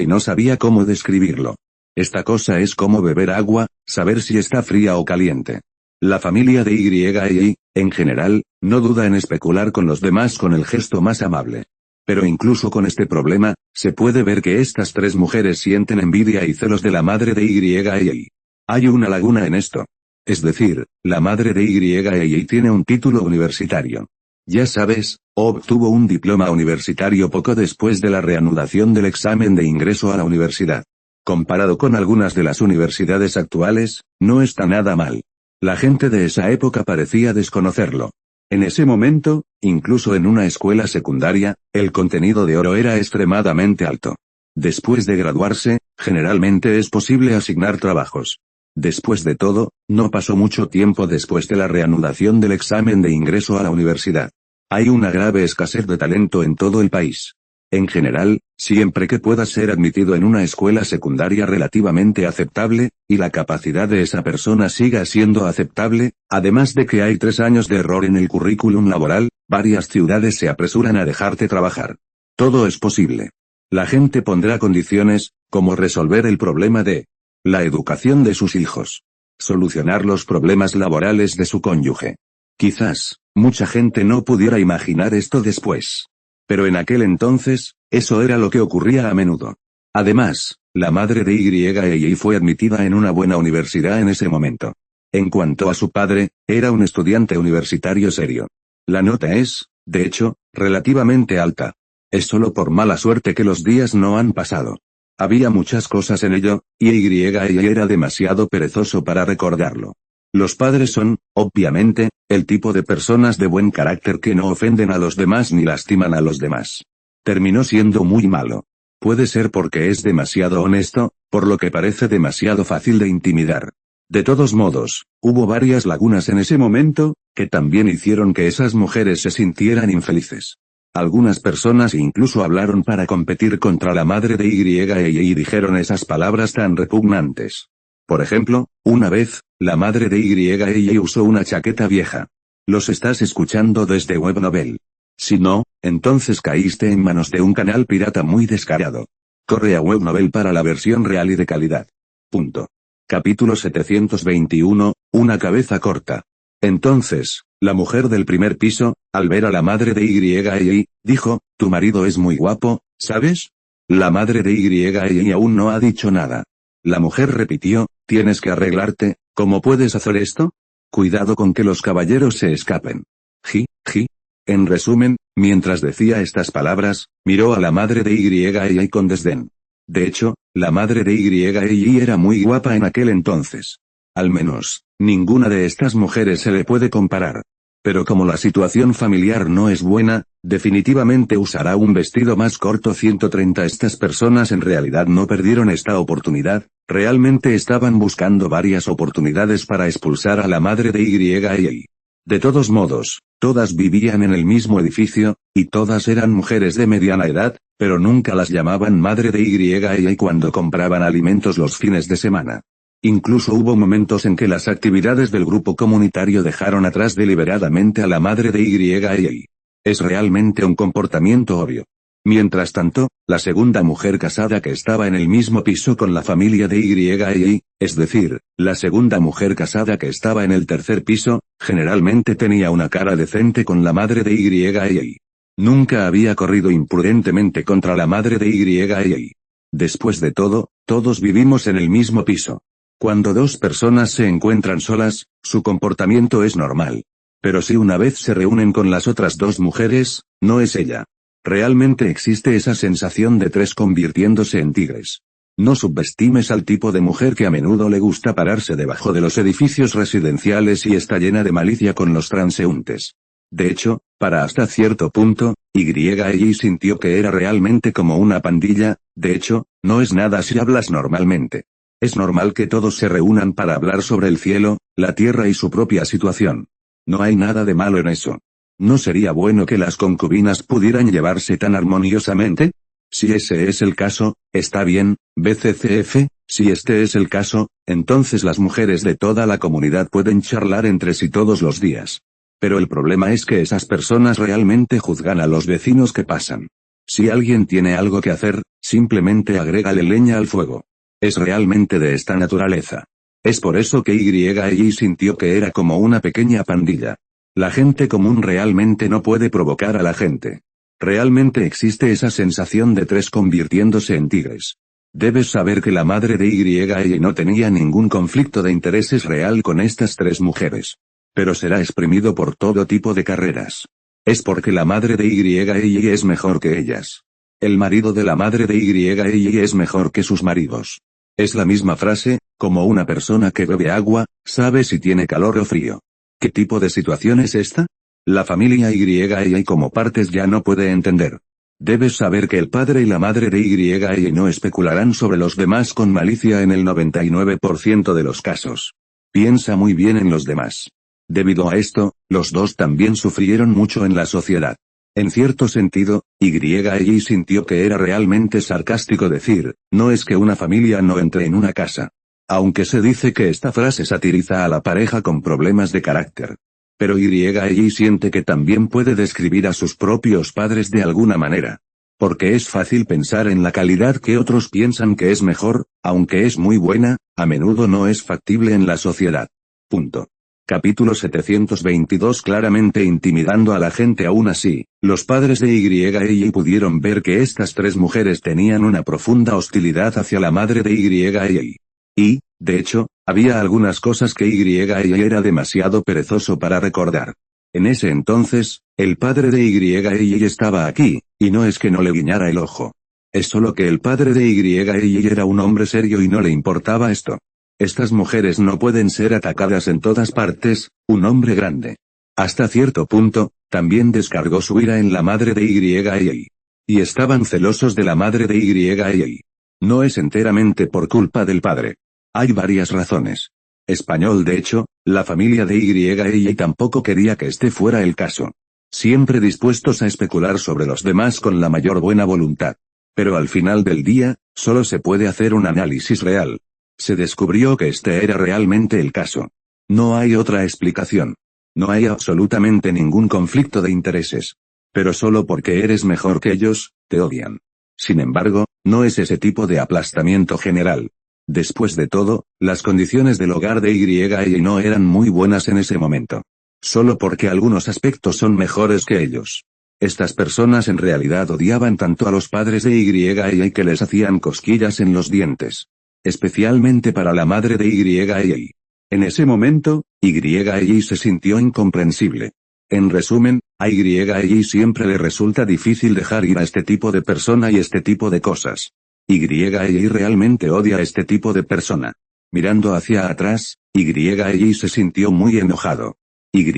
no sabía cómo describirlo. Esta cosa es como beber agua, saber si está fría o caliente. La familia de Y, en general, no duda en especular con los demás con el gesto más amable. Pero incluso con este problema, se puede ver que estas 3 mujeres sienten envidia y celos de la madre de Y. Hay una laguna en esto. Es decir, la madre de Y tiene un título universitario. Ya sabes, obtuvo un diploma universitario poco después de la reanudación del examen de ingreso a la universidad. Comparado con algunas de las universidades actuales, no está nada mal. La gente de esa época parecía desconocerlo. En ese momento, incluso en una escuela secundaria, el contenido de oro era extremadamente alto. Después de graduarse, generalmente es posible asignar trabajos. Después de todo, no pasó mucho tiempo después de la reanudación del examen de ingreso a la universidad. Hay una grave escasez de talento en todo el país. En general, siempre que pueda ser admitido en una escuela secundaria relativamente aceptable, y la capacidad de esa persona siga siendo aceptable, además de que hay 3 años de error en el currículum laboral, varias ciudades se apresuran a dejarte trabajar. Todo es posible. La gente pondrá condiciones, como resolver el problema de la educación de sus hijos. solucionar los problemas laborales de su cónyuge. Quizás, mucha gente no pudiera imaginar esto después. Pero en aquel entonces, eso era lo que ocurría a menudo. Además, la madre de Y fue admitida en una buena universidad en ese momento. En cuanto a su padre, era un estudiante universitario serio. La nota es, de hecho, relativamente alta. Es solo por mala suerte que los días no han pasado. Había muchas cosas en ello, y Y era demasiado perezoso para recordarlo. Los padres son, obviamente, el tipo de personas de buen carácter que no ofenden a los demás ni lastiman a los demás. Terminó siendo muy malo. Puede ser porque es demasiado honesto, por lo que parece demasiado fácil de intimidar. De todos modos, hubo varias lagunas en ese momento, que también hicieron que esas mujeres se sintieran infelices. Algunas personas incluso hablaron para competir contra la madre de Y dijeron esas palabras tan repugnantes. Por ejemplo, una vez, la madre de Y usó una chaqueta vieja. Los estás escuchando desde Webnovel. Si no, entonces caíste en manos de un canal pirata muy descarado. Corre a Webnovel para la versión real y de calidad. Punto. Capítulo 721, una cabeza corta. Entonces, la mujer del primer piso, al ver a la madre de Y, dijo, tu marido es muy guapo, ¿sabes? La madre de Y aún no ha dicho nada. La mujer repitió, tienes que arreglarte, ¿cómo puedes hacer esto? Cuidado con que los caballeros se escapen. Ji. En resumen, mientras decía estas palabras, miró a la madre de Y con desdén. De hecho, la madre de Y era muy guapa en aquel entonces. Al menos, ninguna de estas mujeres se le puede comparar. Pero como la situación familiar no es buena, definitivamente usará un vestido más corto. 130. Estas personas en realidad no perdieron esta oportunidad, realmente estaban buscando varias oportunidades para expulsar a la madre de Y. De todos modos, todas vivían en el mismo edificio, y todas eran mujeres de mediana edad, pero nunca las llamaban madre de Y cuando compraban alimentos los fines de semana. Incluso hubo momentos en que las actividades del grupo comunitario dejaron atrás deliberadamente a la madre de Y. Es realmente un comportamiento obvio. Mientras tanto, la segunda mujer casada que estaba en el mismo piso con la familia de Y, es decir, la segunda mujer casada que estaba en el tercer piso, generalmente tenía una cara decente con la madre de Y. Nunca había corrido imprudentemente contra la madre de Y. Después de todo, todos vivimos en el mismo piso. Cuando dos personas se encuentran solas, su comportamiento es normal. Pero si una vez se reúnen con las otras dos mujeres, no es ella. Realmente existe esa sensación de tres convirtiéndose en tigres. No subestimes al tipo de mujer que a menudo le gusta pararse debajo de los edificios residenciales y está llena de malicia con los transeúntes. De hecho, para hasta cierto punto, Y sintió que era realmente como una pandilla. De hecho, no es nada si hablas normalmente. Es normal que todos se reúnan para hablar sobre el cielo, la tierra y su propia situación. No hay nada de malo en eso. ¿No sería bueno que las concubinas pudieran llevarse tan armoniosamente? Si ese es el caso, está bien, BCCF, si este es el caso, entonces las mujeres de toda la comunidad pueden charlar entre sí todos los días. Pero el problema es que esas personas realmente juzgan a los vecinos que pasan. Si alguien tiene algo que hacer, simplemente agrégale leña al fuego. Es realmente de esta naturaleza. Es por eso que Y sintió que era como una pequeña pandilla. La gente común realmente no puede provocar a la gente. Realmente existe esa sensación de tres convirtiéndose en tigres. Debes saber que la madre de Y no tenía ningún conflicto de intereses real con estas tres mujeres. Pero será exprimido por todo tipo de carreras. Es porque la madre de Y es mejor que ellas. El marido de la madre de Y es mejor que sus maridos. Es la misma frase, como una persona que bebe agua, sabe si tiene calor o frío. ¿Qué tipo de situación es esta? La familia Y como partes ya no puede entender. Debes saber que el padre y la madre de Y no especularán sobre los demás con malicia en el 99% de los casos. Piensa muy bien en los demás. Debido a esto, los dos también sufrieron mucho en la sociedad. En cierto sentido, Y sintió que era realmente sarcástico decir, no es que una familia no entre en una casa. Aunque se dice que esta frase satiriza a la pareja con problemas de carácter. Pero Y siente que también puede describir a sus propios padres de alguna manera. Porque es fácil pensar en la calidad que otros piensan que es mejor, aunque es muy buena, a menudo no es factible en la sociedad. Punto. Capítulo 722. Claramente intimidando a la gente. Aún así, los padres de Y pudieron ver que estas tres mujeres tenían una profunda hostilidad hacia la madre de Y. Y, de hecho, había algunas cosas que Y era demasiado perezoso para recordar. En ese entonces, el padre de Y estaba aquí, y no es que no le guiñara el ojo. Es solo que el padre de Y era un hombre serio y no le importaba esto. Estas mujeres no pueden ser atacadas en todas partes, un hombre grande. Hasta cierto punto, también descargó su ira en la madre de Y. Y estaban celosos de la madre de Y. No es enteramente por culpa del padre. Hay varias razones. Español. De hecho, la familia de Y tampoco quería que este fuera el caso. Siempre dispuestos a especular sobre los demás con la mayor buena voluntad. Pero al final del día, solo se puede hacer un análisis real. Se descubrió que este era realmente el caso. No hay otra explicación. No hay absolutamente ningún conflicto de intereses. Pero solo porque eres mejor que ellos, te odian. Sin embargo, no es ese tipo de aplastamiento general. Después de todo, las condiciones del hogar de Y no eran muy buenas en ese momento. Solo porque algunos aspectos son mejores que ellos. Estas personas en realidad odiaban tanto a los padres de Y que les hacían cosquillas en los dientes. Especialmente para la madre de Y. En ese momento, Y se sintió incomprensible. En resumen, a Y siempre le resulta difícil dejar ir a este tipo de persona y este tipo de cosas. Y realmente odia a este tipo de persona. Mirando hacia atrás, Y se sintió muy enojado. Y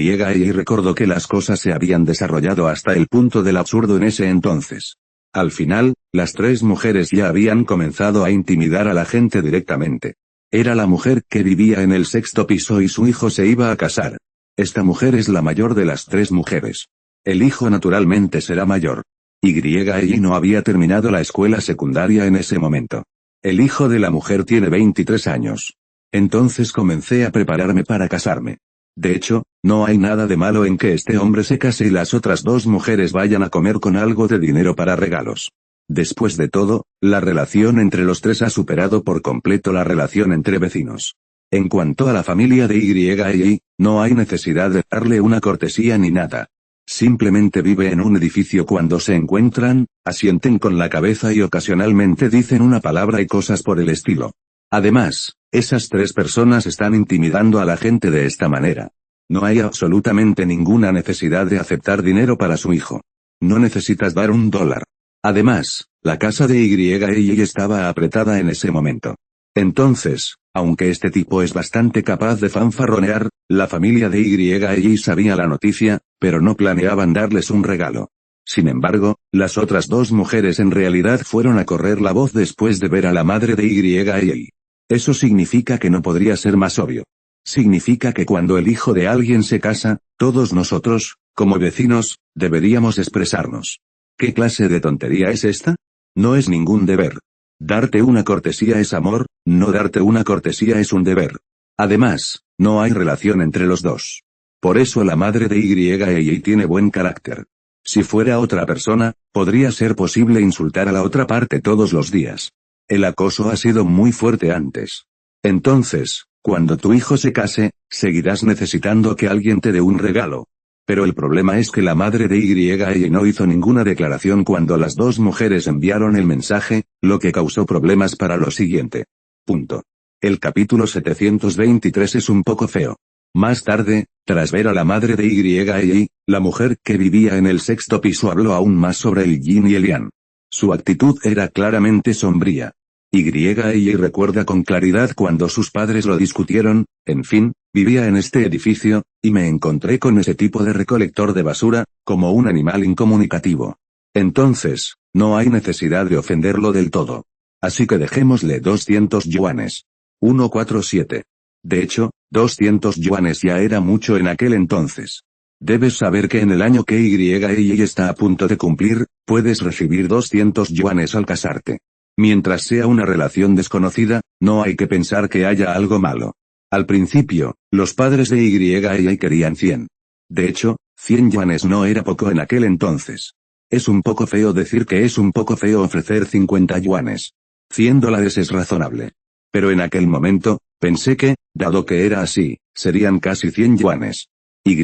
recordó que las cosas se habían desarrollado hasta el punto del absurdo en ese entonces. Al final, las tres mujeres ya habían comenzado a intimidar a la gente directamente. Era la mujer que vivía en el 6º piso y su hijo se iba a casar. Esta mujer es la mayor de las tres mujeres. El hijo naturalmente será mayor. Y no había terminado la escuela secundaria en ese momento. El hijo de la mujer tiene 23 años. Entonces comencé a prepararme para casarme. De hecho, no hay nada de malo en que este hombre se case y las otras dos mujeres vayan a comer con algo de dinero para regalos. Después de todo, la relación entre los tres ha superado por completo la relación entre vecinos. En cuanto a la familia de Y, no hay necesidad de darle una cortesía ni nada. Simplemente vive en un edificio. Cuando se encuentran, asienten con la cabeza y ocasionalmente dicen una palabra y cosas por el estilo. Además, esas tres personas están intimidando a la gente de esta manera. No hay absolutamente ninguna necesidad de aceptar dinero para su hijo. No necesitas dar $1. Además, la casa de Y estaba apretada en ese momento. Entonces, aunque este tipo es bastante capaz de fanfarronear, la familia de Y sabía la noticia, pero no planeaban darles un regalo. Sin embargo, las otras dos mujeres en realidad fueron a correr la voz después de ver a la madre de Y. Eso significa que no podría ser más obvio. Significa que cuando el hijo de alguien se casa, todos nosotros, como vecinos, deberíamos expresarnos. ¿Qué clase de tontería es esta? No es ningún deber. Darte una cortesía es amor, no darte una cortesía es un deber. Además, no hay relación entre los dos. Por eso la madre de Y tiene buen carácter. Si fuera otra persona, podría ser posible insultar a la otra parte todos los días. El acoso ha sido muy fuerte antes. Entonces, cuando tu hijo se case, seguirás necesitando que alguien te dé un regalo. Pero el problema es que la madre de Y no hizo ninguna declaración cuando las dos mujeres enviaron el mensaje, lo que causó problemas para lo siguiente. Punto. El capítulo 723 es un poco feo. Más tarde, tras ver a la madre de Y, la mujer que vivía en el 6º piso habló aún más sobre el yin y el yang. Su actitud era claramente sombría. Y recuerda con claridad cuando sus padres lo discutieron. En fin, vivía en este edificio, y me encontré con ese tipo de recolector de basura, como un animal incomunicativo. Entonces, no hay necesidad de ofenderlo del todo. Así que dejémosle 200 yuanes. 147. De hecho, 200 yuanes ya era mucho en aquel entonces. Debes saber que en el año que Y está a punto de cumplir, puedes recibir 200 yuanes al casarte. Mientras sea una relación desconocida, no hay que pensar que haya algo malo. Al principio, los padres de Y querían 100. De hecho, 100 yuanes no era poco en aquel entonces. Es un poco feo decir que es un poco feo ofrecer 50 yuanes. 100 dólares es razonable. Pero en aquel momento, pensé que, dado que era así, serían casi 100 yuanes. Y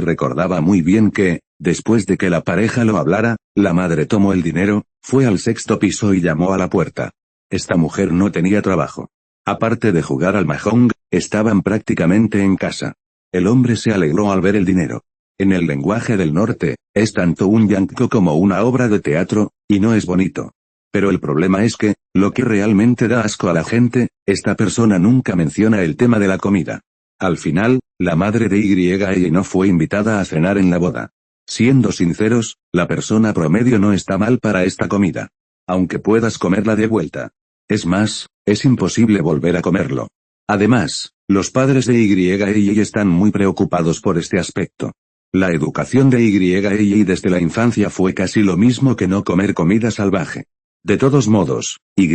recordaba muy bien que, después de que la pareja lo hablara, la madre tomó el dinero, fue al sexto piso y llamó a la puerta. Esta mujer no tenía trabajo. Aparte de jugar al mahjong, estaban prácticamente en casa. El hombre se alegró al ver el dinero. En el lenguaje del norte, es tanto un llanto como una obra de teatro, y no es bonito. Pero el problema es que, lo que realmente da asco a la gente, esta persona nunca menciona el tema de la comida. Al final, la madre de Y no fue invitada a cenar en la boda. Siendo sinceros, la persona promedio no está mal para esta comida. Aunque puedas comerla de vuelta. Es más, es imposible volver a comerlo. Además, los padres de Y están muy preocupados por este aspecto. La educación de Y desde la infancia fue casi lo mismo que no comer comida salvaje. De todos modos, Y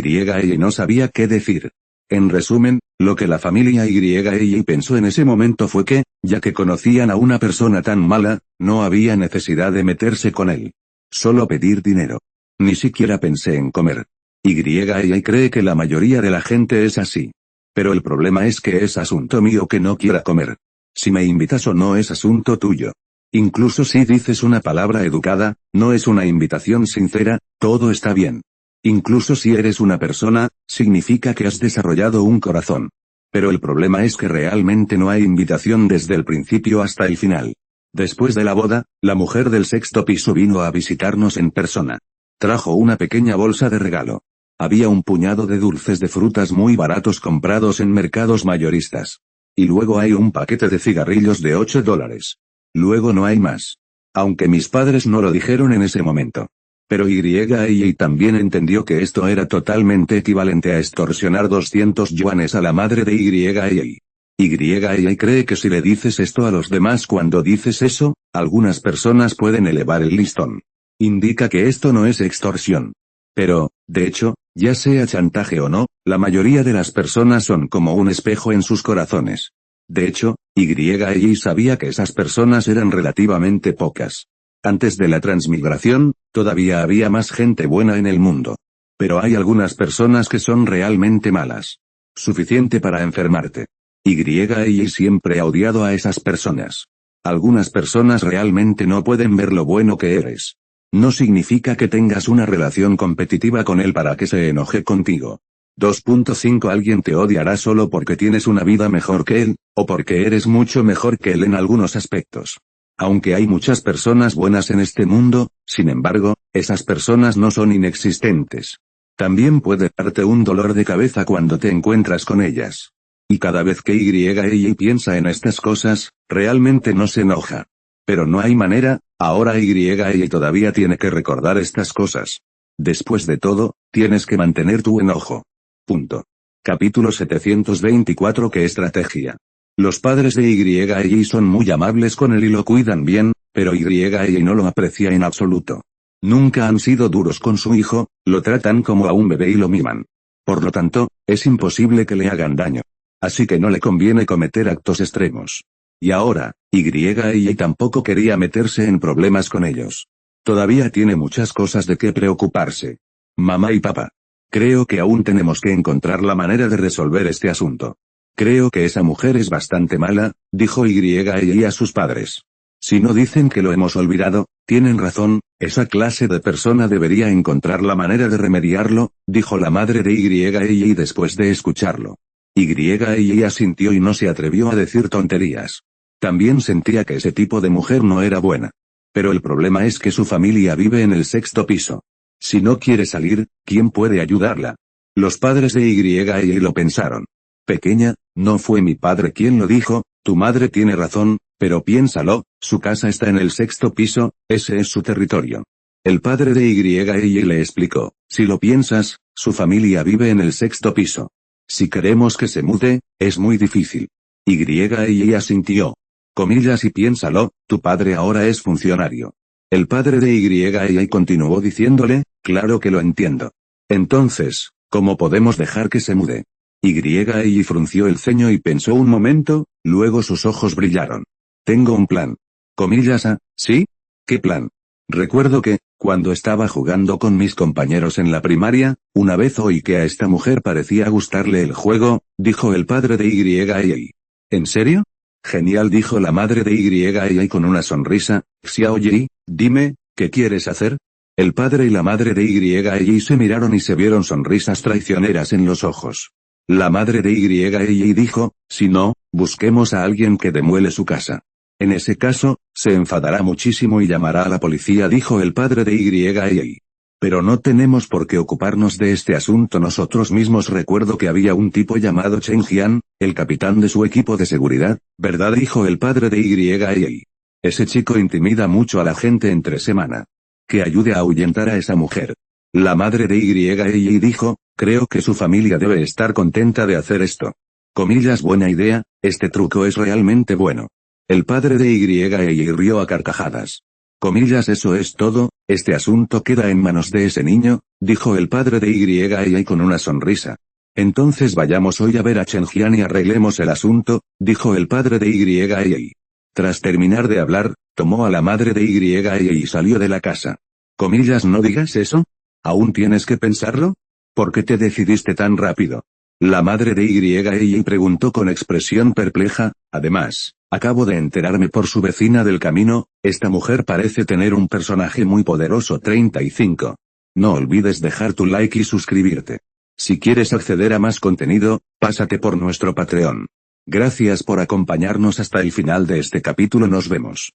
no sabía qué decir. En resumen, lo que la familia Y pensó en ese momento fue que, ya que conocían a una persona tan mala, no había necesidad de meterse con él. Solo pedir dinero. Ni siquiera pensé en comer. Y cree que la mayoría de la gente es así. Pero el problema es que es asunto mío que no quiera comer. Si me invitas o no es asunto tuyo. Incluso si dices una palabra educada, no es una invitación sincera, todo está bien. Incluso si eres una persona, significa que has desarrollado un corazón. Pero el problema es que realmente no hay invitación desde el principio hasta el final. Después de la boda, la mujer del sexto piso vino a visitarnos en persona. Trajo una pequeña bolsa de regalo. Había un puñado de dulces de frutas muy baratos comprados en mercados mayoristas. Y luego hay un paquete de cigarrillos de 8 dólares. Luego no hay más. Aunque mis padres no lo dijeron en ese momento. Pero Y también entendió que esto era totalmente equivalente a extorsionar 200 yuanes a la madre de Y. Y cree que si le dices esto a los demás cuando dices eso, algunas personas pueden elevar el listón. Indica que esto no es extorsión. Pero, de hecho, ya sea chantaje o no, la mayoría de las personas son como un espejo en sus corazones. De hecho, Y sabía que esas personas eran relativamente pocas. Antes de la transmigración, todavía había más gente buena en el mundo. Pero hay algunas personas que son realmente malas. Suficiente para enfermarte. Y siempre ha odiado a esas personas. Algunas personas realmente no pueden ver lo bueno que eres. No significa que tengas una relación competitiva con él para que se enoje contigo. 2.5 Alguien te odiará solo porque tienes una vida mejor que él, o porque eres mucho mejor que él en algunos aspectos. Aunque hay muchas personas buenas en este mundo, sin embargo, esas personas no son inexistentes. También puede darte un dolor de cabeza cuando te encuentras con ellas. Y cada vez que Y piensa en estas cosas, realmente no se enoja. Pero no hay manera, ahora Y todavía tiene que recordar estas cosas. Después de todo, tienes que mantener tu enojo. Punto. Capítulo 724 ¿Qué estrategia? Los padres de Y son muy amables con él y lo cuidan bien, pero Y no lo aprecia en absoluto. Nunca han sido duros con su hijo, lo tratan como a un bebé y lo miman. Por lo tanto, es imposible que le hagan daño. Así que no le conviene cometer actos extremos. Y ahora, Y tampoco quería meterse en problemas con ellos. Todavía tiene muchas cosas de qué preocuparse. Mamá y papá. Creo que aún tenemos que encontrar la manera de resolver este asunto. Creo que esa mujer es bastante mala, dijo Y a sus padres. Si no dicen que lo hemos olvidado, tienen razón, esa clase de persona debería encontrar la manera de remediarlo, dijo la madre de Y después de escucharlo. Y asintió y no se atrevió a decir tonterías. También sentía que ese tipo de mujer no era buena. Pero el problema es que su familia vive en el sexto piso. Si no quiere salir, ¿quién puede ayudarla? Los padres de Y lo pensaron. Pequeña, no fue mi padre quien lo dijo, tu madre tiene razón, pero piénsalo, su casa está en el sexto piso, ese es su territorio. El padre de Y le explicó, si lo piensas, su familia vive en el sexto piso. Si queremos que se mude, es muy difícil. Y asintió. Comillas y piénsalo, tu padre ahora es funcionario. El padre de Y continuó diciéndole, claro que lo entiendo. Entonces, ¿cómo podemos dejar que se mude? Y frunció el ceño y pensó un momento, luego sus ojos brillaron. Tengo un plan. Comillas ¿sí? ¿Qué plan? Recuerdo que, cuando estaba jugando con mis compañeros en la primaria, una vez oí que a esta mujer parecía gustarle el juego, dijo el padre de YI. ¿En serio? Genial, dijo la madre de YI con una sonrisa. Xiaoyi, dime, ¿qué quieres hacer? El padre y la madre de YI se miraron y se vieron sonrisas traicioneras en los ojos. La madre de YI dijo, si no, busquemos a alguien que demuele su casa. En ese caso, se enfadará muchísimo y llamará a la policía, dijo el padre de YI. Pero no tenemos por qué ocuparnos de este asunto nosotros mismos. Recuerdo que había un tipo llamado Chen Jian, el capitán de su equipo de seguridad, ¿verdad?, dijo el padre de YI. Ese chico intimida mucho a la gente entre semana. Que ayude a ahuyentar a esa mujer. La madre de YI dijo, creo que su familia debe estar contenta de hacer esto. Comillas, buena idea, este truco es realmente bueno. El padre de YI rió a carcajadas. Comillas, eso es todo, este asunto queda en manos de ese niño, dijo el padre de YI con una sonrisa. Entonces vayamos hoy a ver a Chen Jian y arreglemos el asunto, dijo el padre de YI. Tras terminar de hablar, tomó a la madre de YI y salió de la casa. Comillas, no digas eso. ¿Aún tienes que pensarlo? ¿Por qué te decidiste tan rápido? La madre de YI preguntó con expresión perpleja. Además, acabo de enterarme por su vecina del camino, esta mujer parece tener un personaje muy poderoso. 35. No olvides dejar tu like y suscribirte. Si quieres acceder a más contenido, pásate por nuestro Patreon. Gracias por acompañarnos hasta el final de este capítulo, nos vemos.